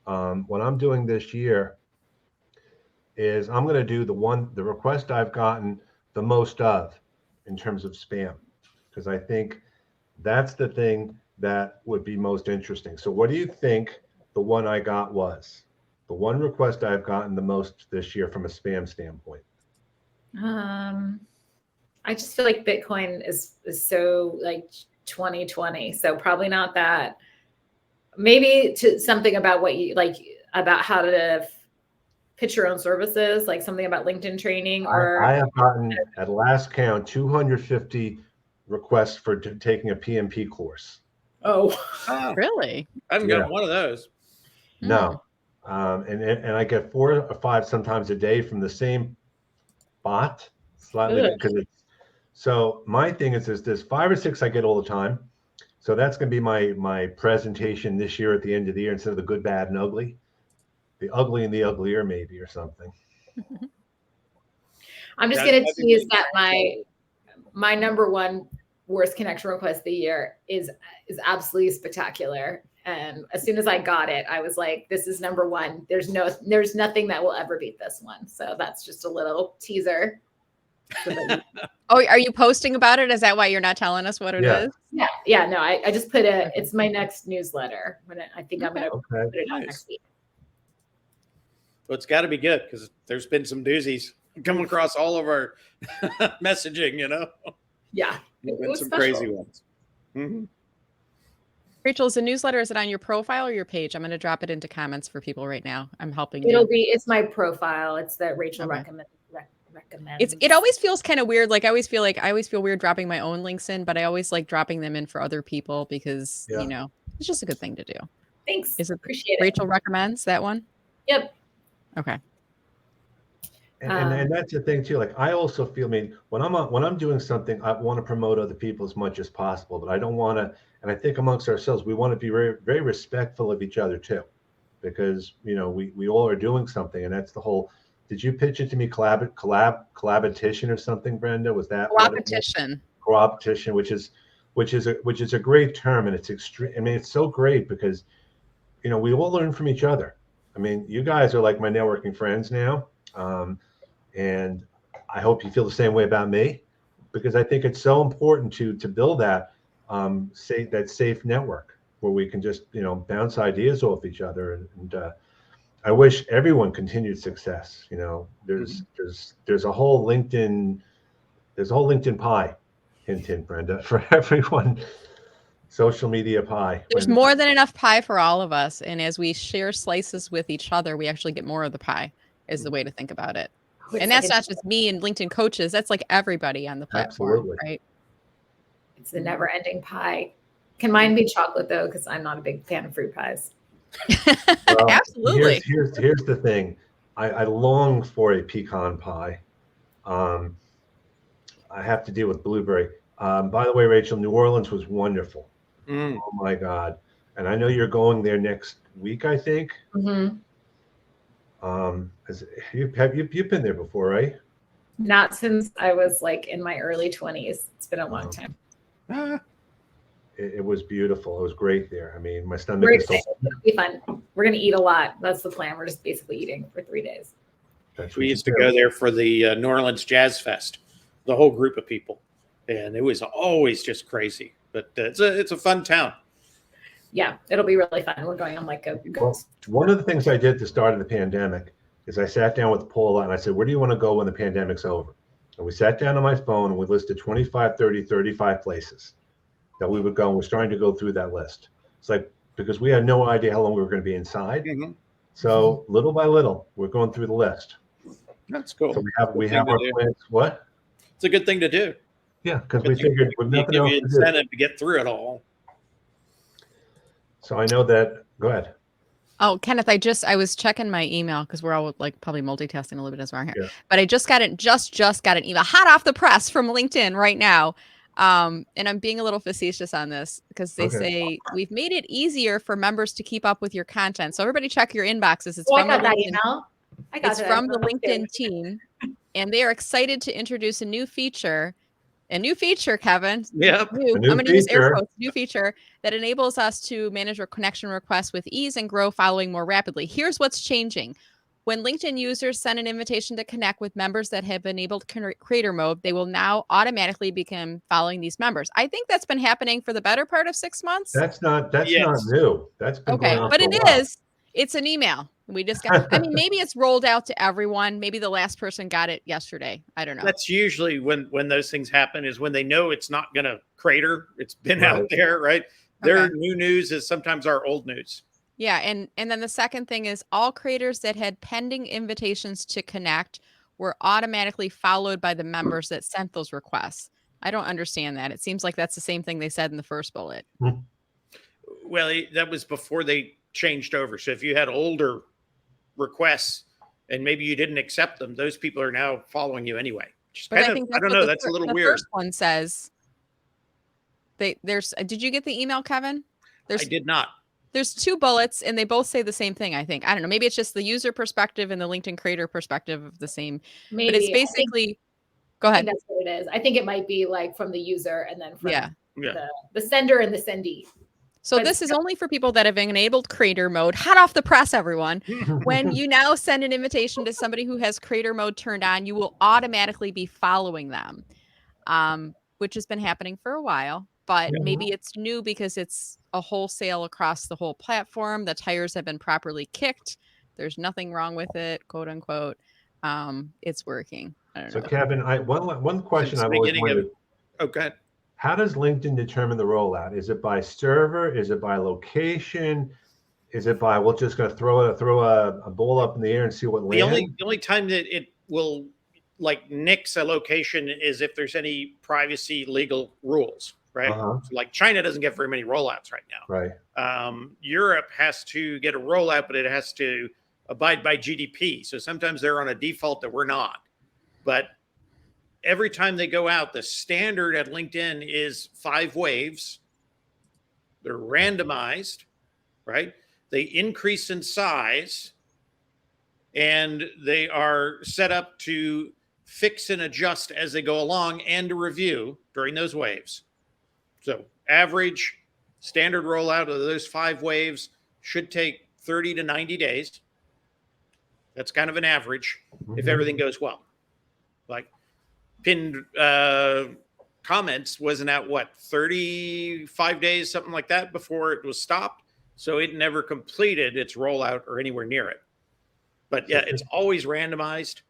What I'm doing this year is I'm going to do the request I've gotten the most of in terms of spam, because I think that's the thing that would be most interesting. So what do you think the one I got was? The one request I've gotten the most this year from a spam standpoint? I just feel like Bitcoin is so like 2020. So probably not that. Maybe to something about what you like about how to pitch your own services, like something about LinkedIn training. Or I have gotten at last count 250 requests for taking a PMP course. Oh, really? I haven't gotten one of those. No. And I get 4 or 5 sometimes a day from the same bot, slightly because it's so my thing is there's 5 or 6 I get all the time. So that's going to be my presentation this year at the end of the year instead of the good, bad, and ugly. The ugly and the uglier, maybe, or something. I'm just going to tease that my number one worst connection request of the year is absolutely spectacular. And as soon as I got it, I was like, this is number one. There's nothing that will ever beat this one. So that's just a little teaser. Oh, are you posting about it? Is that why you're not telling us what it is? Yeah. No, I just put it's my next newsletter. I think I'm going to put it out next week. Well, it's got to be good because there's been some doozies coming across all of our messaging, Yeah. There's been some crazy ones. Mm-hmm. Rachel, is the newsletter, is it on your profile or your page? I'm going to drop it into comments for people right now. I'm helping you. It's my profile. It's that Rachel recommends. It always feels kind of weird. Like I always feel weird dropping my own links in, but I always like dropping them in for other people because, it's just a good thing to do. Thanks. Appreciate it. Rachel recommends that one? Yep. Okay. And that's the thing too. Like I also feel, when I'm doing something, I want to promote other people as much as possible, but I don't want to. And I think amongst ourselves, we want to be very, very respectful of each other too, because we all are doing something, and that's the whole. Did you pitch it to me? Collaboration or something, Brenda? Was that coopetition? Which is a great term, and it's extreme. It's so great because, we all learn from each other. You guys are like my networking friends now. And I hope you feel the same way about me, because I think it's so important to build that safe network where we can just bounce ideas off each other. And I wish everyone continued success. There's a whole LinkedIn pie, hint, Brenda, for everyone. Social media pie. There's more than enough pie for all of us, and as we share slices with each other, we actually get more of the pie. Is the way to think about it. And that's not just me and LinkedIn coaches. That's like everybody on the platform, right? It's the never-ending pie Can mine be chocolate though? Because I'm not a big fan of fruit pies. Well, Absolutely. here's the thing. I long for a pecan pie. Um, I have to deal with blueberry. By the way, Rachel, New Orleans was wonderful. Mm. Oh my God. And I know you're going there next week, I think. Mm-hmm. You've been there before, right? Not since I was like in my early 20s. It's been a long time. It was beautiful. It was great there. I mean, my stomach We're is still. excited. It'll be fun. We're gonna eat a lot. That's the plan. We're just basically eating for 3 days. We used to go there for the New Orleans Jazz Fest, the whole group of people, and it was always just crazy. But it's a fun town. Yeah, it'll be really fun. We're going on like a Well, one of the things I did at the start of the pandemic is I sat down with Paula and I said, where do you want to go when the pandemic's over? And we sat down on my phone and we listed 25, 30, 35 places that we would go. And we're starting to go through that list. It's like, because we had no idea how long we were going to be inside. Mm-hmm. So little by little, we're going through the list. That's cool. So we have our plans. What? It's a good thing to do. Yeah, because we figured with nothing else to do. Incentive to get through it all. So I know that. Go ahead. Oh, Kenneth, I was checking my email because we're all like probably multitasking a little bit as we're here. Yeah. But I just got an email hot off the press from LinkedIn right now. And I'm being a little facetious on this because they say we've made it easier for members to keep up with your content. So everybody check your inboxes. It's I from got the that LinkedIn, email. it's from the LinkedIn team, and they are excited to introduce a new feature. A new feature, Kevin. Yep. I'm going to use air quotes. New feature that enables us to manage our connection requests with ease and grow following more rapidly. Here's what's changing. When LinkedIn users send an invitation to connect with members that have enabled creator mode, they will now automatically begin following these members. I think that's been happening for the better part of 6 months. That's not new. That's been okay, going on but for it a while. is. It's an email. We just got, I mean, maybe it's rolled out to everyone. Maybe the last person got it yesterday. I don't know. That's usually when those things happen is when they know it's not going to crater. It's been out there, right? Their new news is sometimes our old news. Yeah. And then the second thing is all creators that had pending invitations to connect were automatically followed by the members that sent those requests. I don't understand that. It seems like that's the same thing they said in the first bullet. Well, that was before they changed over. So if you had older requests and maybe you didn't accept them, those people are now following you anyway. But I don't know. That's a little weird. The first one says did you get the email, Kevin? I did not. There's 2 bullets and they both say the same thing, I think. I don't know. Maybe it's just the user perspective and the LinkedIn creator perspective of the same. Maybe. But it's basically, go ahead. I think that's what it is. I think it might be like from the user and then from the sender and the sendee. So this is only for people that have enabled creator mode. Hot off the press, everyone. When you now send an invitation to somebody who has creator mode turned on, you will automatically be following them, which has been happening for a while. But maybe it's new because it's a wholesale across the whole platform. The tires have been properly kicked. There's nothing wrong with it, quote unquote. It's working. I don't know. So Kevin, one question I've always wondered. Okay. How does LinkedIn determine the rollout? Is it by server? Is it by location? Is it by we're just going to throw a ball up in the air and see what lands? The only time that it will like nix a location is if there's any privacy legal rules, right? So like China doesn't get very many rollouts right now. Right. Europe has to get a rollout, but it has to abide by GDP. So sometimes they're on a default that we're not. But every time they go out, the standard at LinkedIn is 5 waves. They're randomized, right? They increase in size and they are set up to fix and adjust as they go along and to review during those waves. So average standard rollout of those 5 waves should take 30 to 90 days. That's kind of an average if everything goes well. Like pinned comments wasn't at 35 days, something like that before it was stopped. So it never completed its rollout or anywhere near it. But yeah, it's always randomized.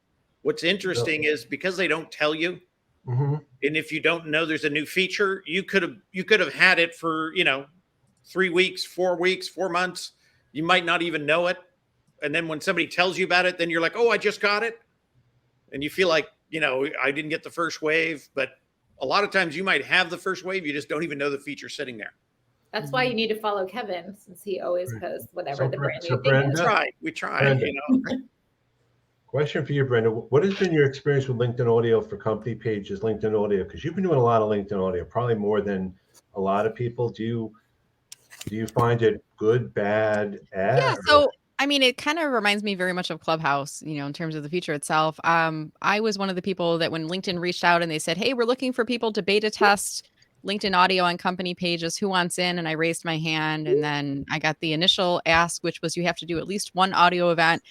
What's interesting is because they don't tell you, and if you don't know there's a new feature, you could have had it for 3 weeks, 4 weeks, 4 months. You might not even know it. And then when somebody tells you about it, then you're like, oh, I just got it. And you feel like, I didn't get the first wave, but a lot of times you might have the first wave. You just don't even know the feature's sitting there. That's why you need to follow Kevin, since he always posts whatever the brand new thing is. We try, Brenda, question for you, Brenda. What has been your experience with LinkedIn Audio for company pages, LinkedIn Audio? Because you've been doing a lot of LinkedIn Audio, probably more than a lot of people. Do you find it good, bad, Yeah, so I mean, it kind of reminds me very much of Clubhouse, in terms of the feature itself. I was one of the people that when LinkedIn reached out and they said, "Hey, we're looking for people to beta test LinkedIn Audio on company pages. Who wants in?" And I raised my hand, and then I got the initial ask, which was you have to do at least one audio event.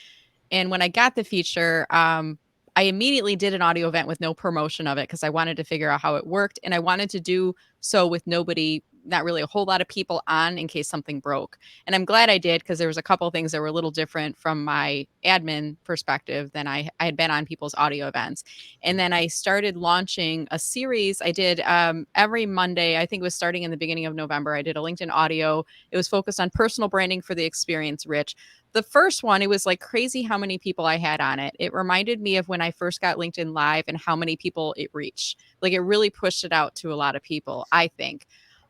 And when I got the feature, I immediately did an audio event with no promotion of it because I wanted to figure out how it worked. And I wanted to do so with nobody, not really a whole lot of people on in case something broke. And I'm glad I did because there was a couple of things that were a little different from my admin perspective than I had been on people's audio events. And then I started launching a series. I did every Monday, I think it was starting in the beginning of November, I did a LinkedIn audio. It was focused on personal branding for the experience rich. The first one, it was like crazy how many people I had on it. It reminded me of when I first got LinkedIn Live and how many people it reached. Like it really pushed it out to a lot of people, I think.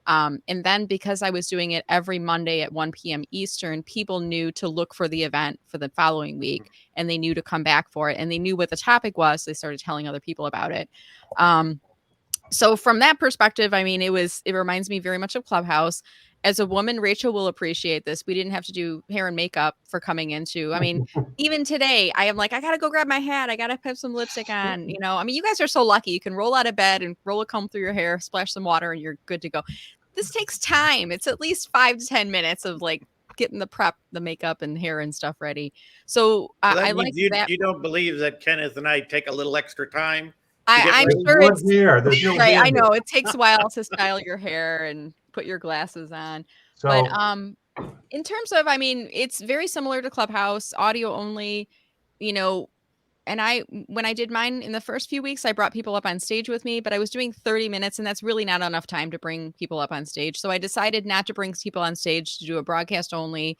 And then because I was doing it every Monday at 1 p.m. Eastern, people knew to look for the event for the following week and they knew to come back for it. And they knew what the topic was. So they started telling other people about it. So from that perspective, I mean, it reminds me very much of Clubhouse. As a woman, Rachel will appreciate this. We didn't have to do hair and makeup for coming into. I mean, even today, I am like, I gotta go grab my hat. I gotta put some lipstick on. I mean, you guys are so lucky. You can roll out of bed and roll a comb through your hair, splash some water, and you're good to go. This takes time. It's at least 5 to 10 minutes of like getting the prep, the makeup and hair and stuff ready. So I like that. You don't believe that Kenneth and I take a little extra time? I'm sure it's there's no right. I know it takes a while to style your hair and put your glasses on. So, but in terms of, I mean, it's very similar to Clubhouse, audio only, and when I did mine in the first few weeks, I brought people up on stage with me, but I was doing 30 minutes and that's really not enough time to bring people up on stage. So I decided not to bring people on stage, to do a broadcast only.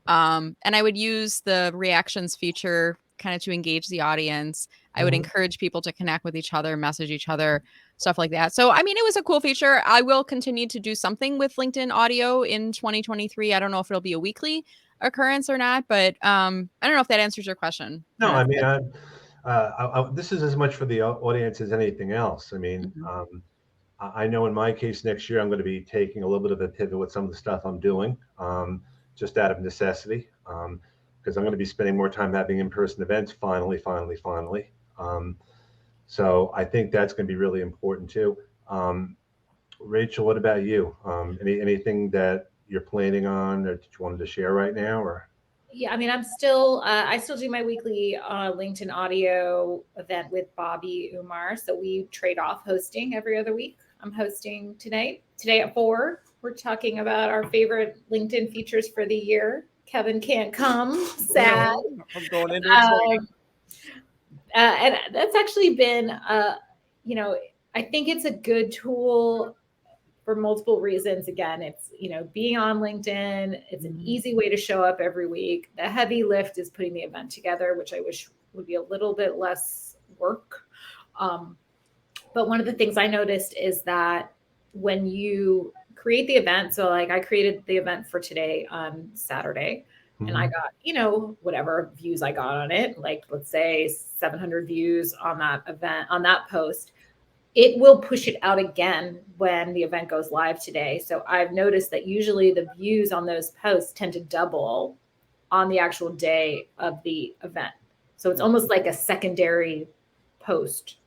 And I would use the reactions feature kind of to engage the audience. I would encourage people to connect with each other, message each other, stuff like that. So, I mean, it was a cool feature. I will continue to do something with LinkedIn audio in 2023. I don't know if it'll be a weekly occurrence or not, but I don't know if that answers your question. No, I mean, this is as much for the audience as anything else. I mean, I know in my case next year, I'm going to be taking a little bit of a pivot with some of the stuff I'm doing, just out of necessity, because I'm going to be spending more time having in-person events finally. So I think that's going to be really important too. Rachel, what about you? Anything that you're planning on or that you wanted to share right now, or? Yeah, I mean, I still do my weekly LinkedIn audio event with Bobby Umar. So we trade off hosting every other week. I'm hosting today at 4. We're talking about our favorite LinkedIn features for the year. Kevin can't come, sad. I'm going into it. And that's actually been, I think it's a good tool for multiple reasons. Again, it's, being on LinkedIn, it's an easy way to show up every week. The heavy lift is putting the event together, which I wish would be a little bit less work. But one of the things I noticed is that when you create the event, so like I created the event for today on Saturday, and I got, whatever views I got on it, like let's say 700 views on that event, on that post. It will push it out again when the event goes live today. So I've noticed that usually the views on those posts tend to double on the actual day of the event. So it's almost like a secondary post,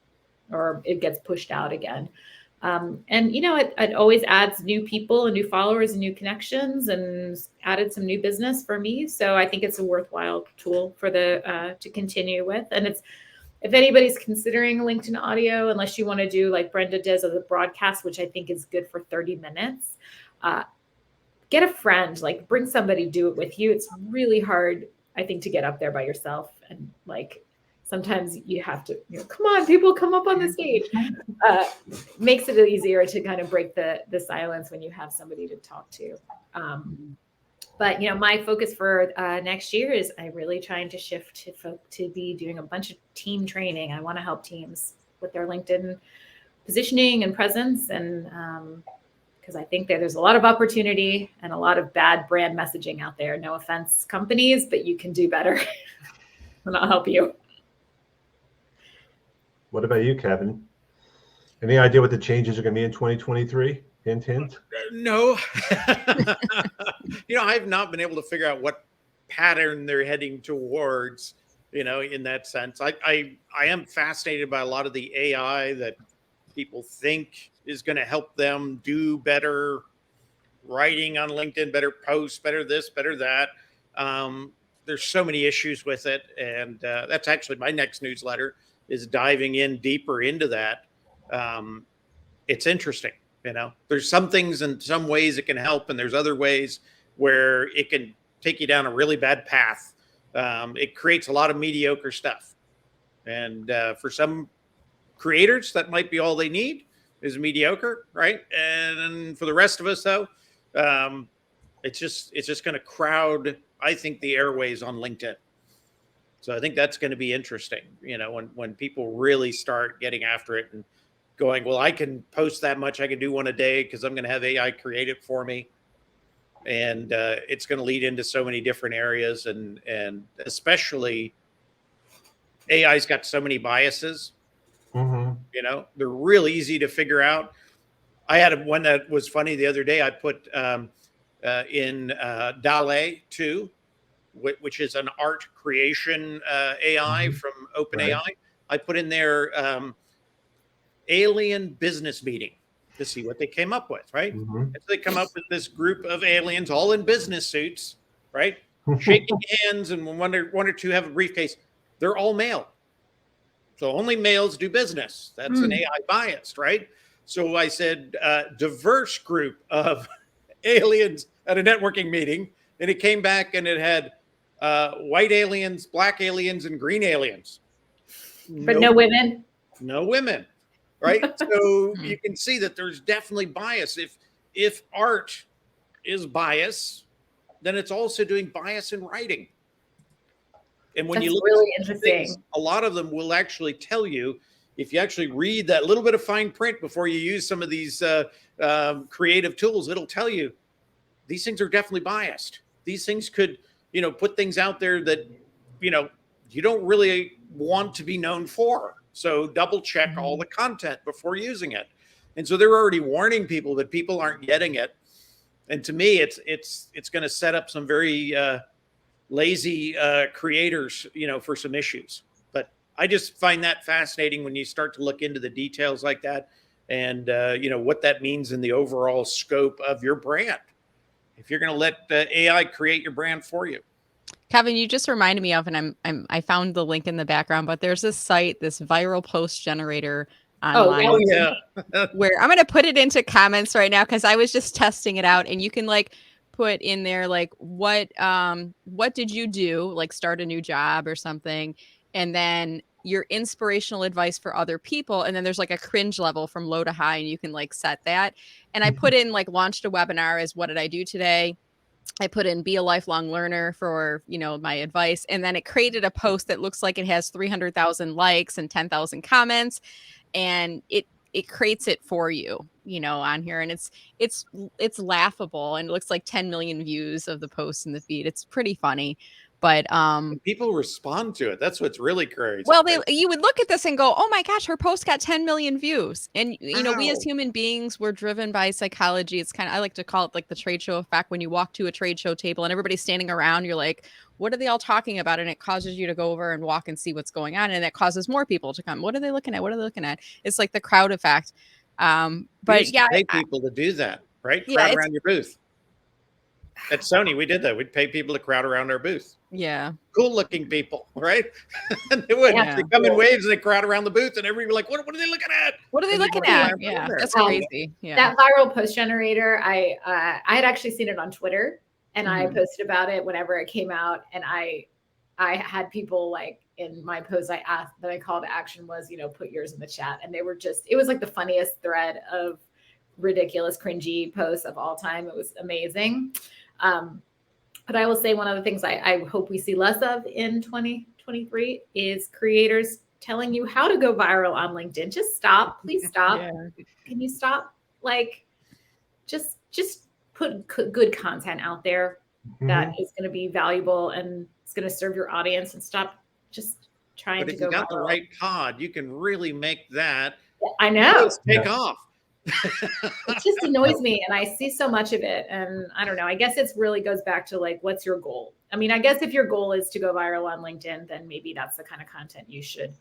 or it gets pushed out again. And it always adds new people and new followers and new connections, and added some new business for me. So I think it's a worthwhile tool for to continue with. And it's, if anybody's considering LinkedIn audio, unless you want to do like Brenda does as a broadcast, which I think is good for 30 minutes, get a friend, like bring somebody, do it with you. It's really hard, I think, to get up there by yourself. And like, sometimes you have to, come on, people, come up on the stage. Makes it easier to kind of break the silence when you have somebody to talk to. But my focus for next year is I'm really trying to shift to be doing a bunch of team training. I want to help teams with their LinkedIn positioning and presence, and because I think that there's a lot of opportunity and a lot of bad brand messaging out there. No offense, companies, but you can do better. And I'll help you. What about you, Kevin? Any idea what the changes are going to be in 2023? Hint, hint. No. I've not been able to figure out what pattern they're heading towards, in that sense. I am fascinated by a lot of the AI that people think is going to help them do better writing on LinkedIn, better posts, better this, better that. There's so many issues with it. And that's actually my next newsletter, is diving in deeper into that. It's interesting. There's some things in some ways it can help, and there's other ways where it can take you down a really bad path. It creates a lot of mediocre stuff. And for some creators, that might be all they need is mediocre, right? And for the rest of us, though, it's just going to crowd, I think, the airways on LinkedIn. So I think that's going to be interesting, when people really start getting after it and going, well, I can post that much, I can do one a day because I'm going to have AI create it for me. And it's going to lead into so many different areas, and especially AI's got so many biases. Mm-hmm. They're really easy to figure out. I had one that was funny the other day. I put in DALL-E 2, which is an art creation AI from OpenAI. Right. I put in there alien business meeting to see what they came up with, right? Mm-hmm. And so they come up with this group of aliens all in business suits, right? Shaking hands, and one or two have a briefcase. They're all male. So only males do business. That's an AI biased, right? So I said, diverse group of aliens at a networking meeting, and it came back and it had white aliens, black aliens, and green aliens. But no women? No women, right? So you can see that there's definitely bias. If art is bias, then it's also doing bias in writing. And when you look really at interesting things, a lot of them will actually tell you, if you actually read that little bit of fine print before you use some of these creative tools, it'll tell you these things are definitely biased. These things could, put things out there that, you don't really want to be known for. So double check all the content before using it. And so they're already warning people that people aren't getting it. And to me, it's going to set up some very lazy creators, for some issues. But I just find that fascinating when you start to look into the details like that, and what that means in the overall scope of your brand. If you're going to let AI create your brand for you. Kevin, you just reminded me of, and I found the link in the background, but there's this site, this viral post generator online. Oh yeah. Where I'm going to put it into comments right now, because I was just testing it out, and you can put in there what did you do, start a new job or something, and then your inspirational advice for other people, and then there's a cringe level from low to high, and you can set that. And I put in launched a webinar as what did I do today. I put in be a lifelong learner for, my advice. And then it created a post that looks like it has 300,000 likes and 10,000 comments. And it creates it for you, on here. And it's laughable. And it looks like 10 million views of the post in the feed. It's pretty funny. But people respond to it. That's what's really crazy. Well, you would look at this and go, "Oh my gosh, her post got 10 million views." And we as human beings, we're driven by psychology. It's I like to call it the trade show effect. When you walk to a trade show table and everybody's standing around, you're like, "What are they all talking about?" And it causes you to go over and walk and see what's going on, and it causes more people to come. What are they looking at? What are they looking at? It's like the crowd effect. But yeah, pay people to do that, right? Crowd around your booth. At Sony, we did that. We'd pay people to crowd around our booth. Yeah. Cool looking people, right? And they would. Yeah. They come in waves and they crowd around the booth, and everybody would be like, what are they looking at? What are they looking at? Yeah, that's crazy. Yeah. That viral post generator, I had actually seen it on Twitter, and I posted about it whenever it came out. And I had people in my post, my call to action was, put yours in the chat. And they were it was the funniest thread of ridiculous, cringy posts of all time. It was amazing. But I will say one of the things I hope we see less of in 2023 is creators telling you how to go viral on LinkedIn. Just stop. Please stop. Yeah. Can you stop? just put good content out there that is going to be valuable and it's going to serve your audience, and stop just trying But to if go you got the viral. right pod, you can really make that I know. take off. It just annoys me, and I see so much of it, and I don't know. I guess it's really goes back to like, what's your goal? I mean, I guess if your goal is to go viral on LinkedIn, then maybe that's the kind of content you should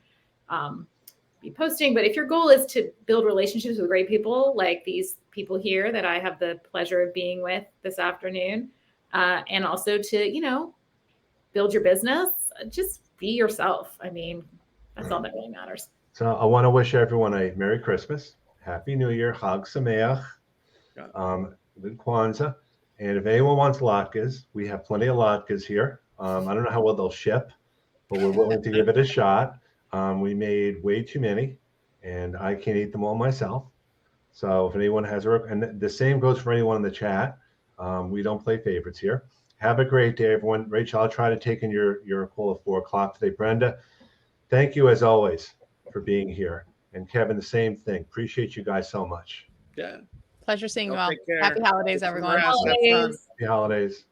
be posting. But if your goal is to build relationships with great people, like these people here that I have the pleasure of being with this afternoon, and also to, build your business, just be yourself. I mean, that's all that really matters. So I want to wish everyone a Merry Christmas, Happy New Year, Chag Sameach, good Kwanzaa. And if anyone wants latkes, we have plenty of latkes here. I don't know how well they'll ship, but we're willing to give it a shot. We made way too many, and I can't eat them all myself. So if anyone has and the same goes for anyone in the chat. We don't play favorites here. Have a great day, everyone. Rachel, I'll try to take in your call at 4:00 today. Brenda, thank you as always for being here. And Kevin, the same thing. Appreciate you guys so much. Yeah. Pleasure seeing you all. Take care. Happy holidays, everyone. Congrats. Have fun. Happy holidays.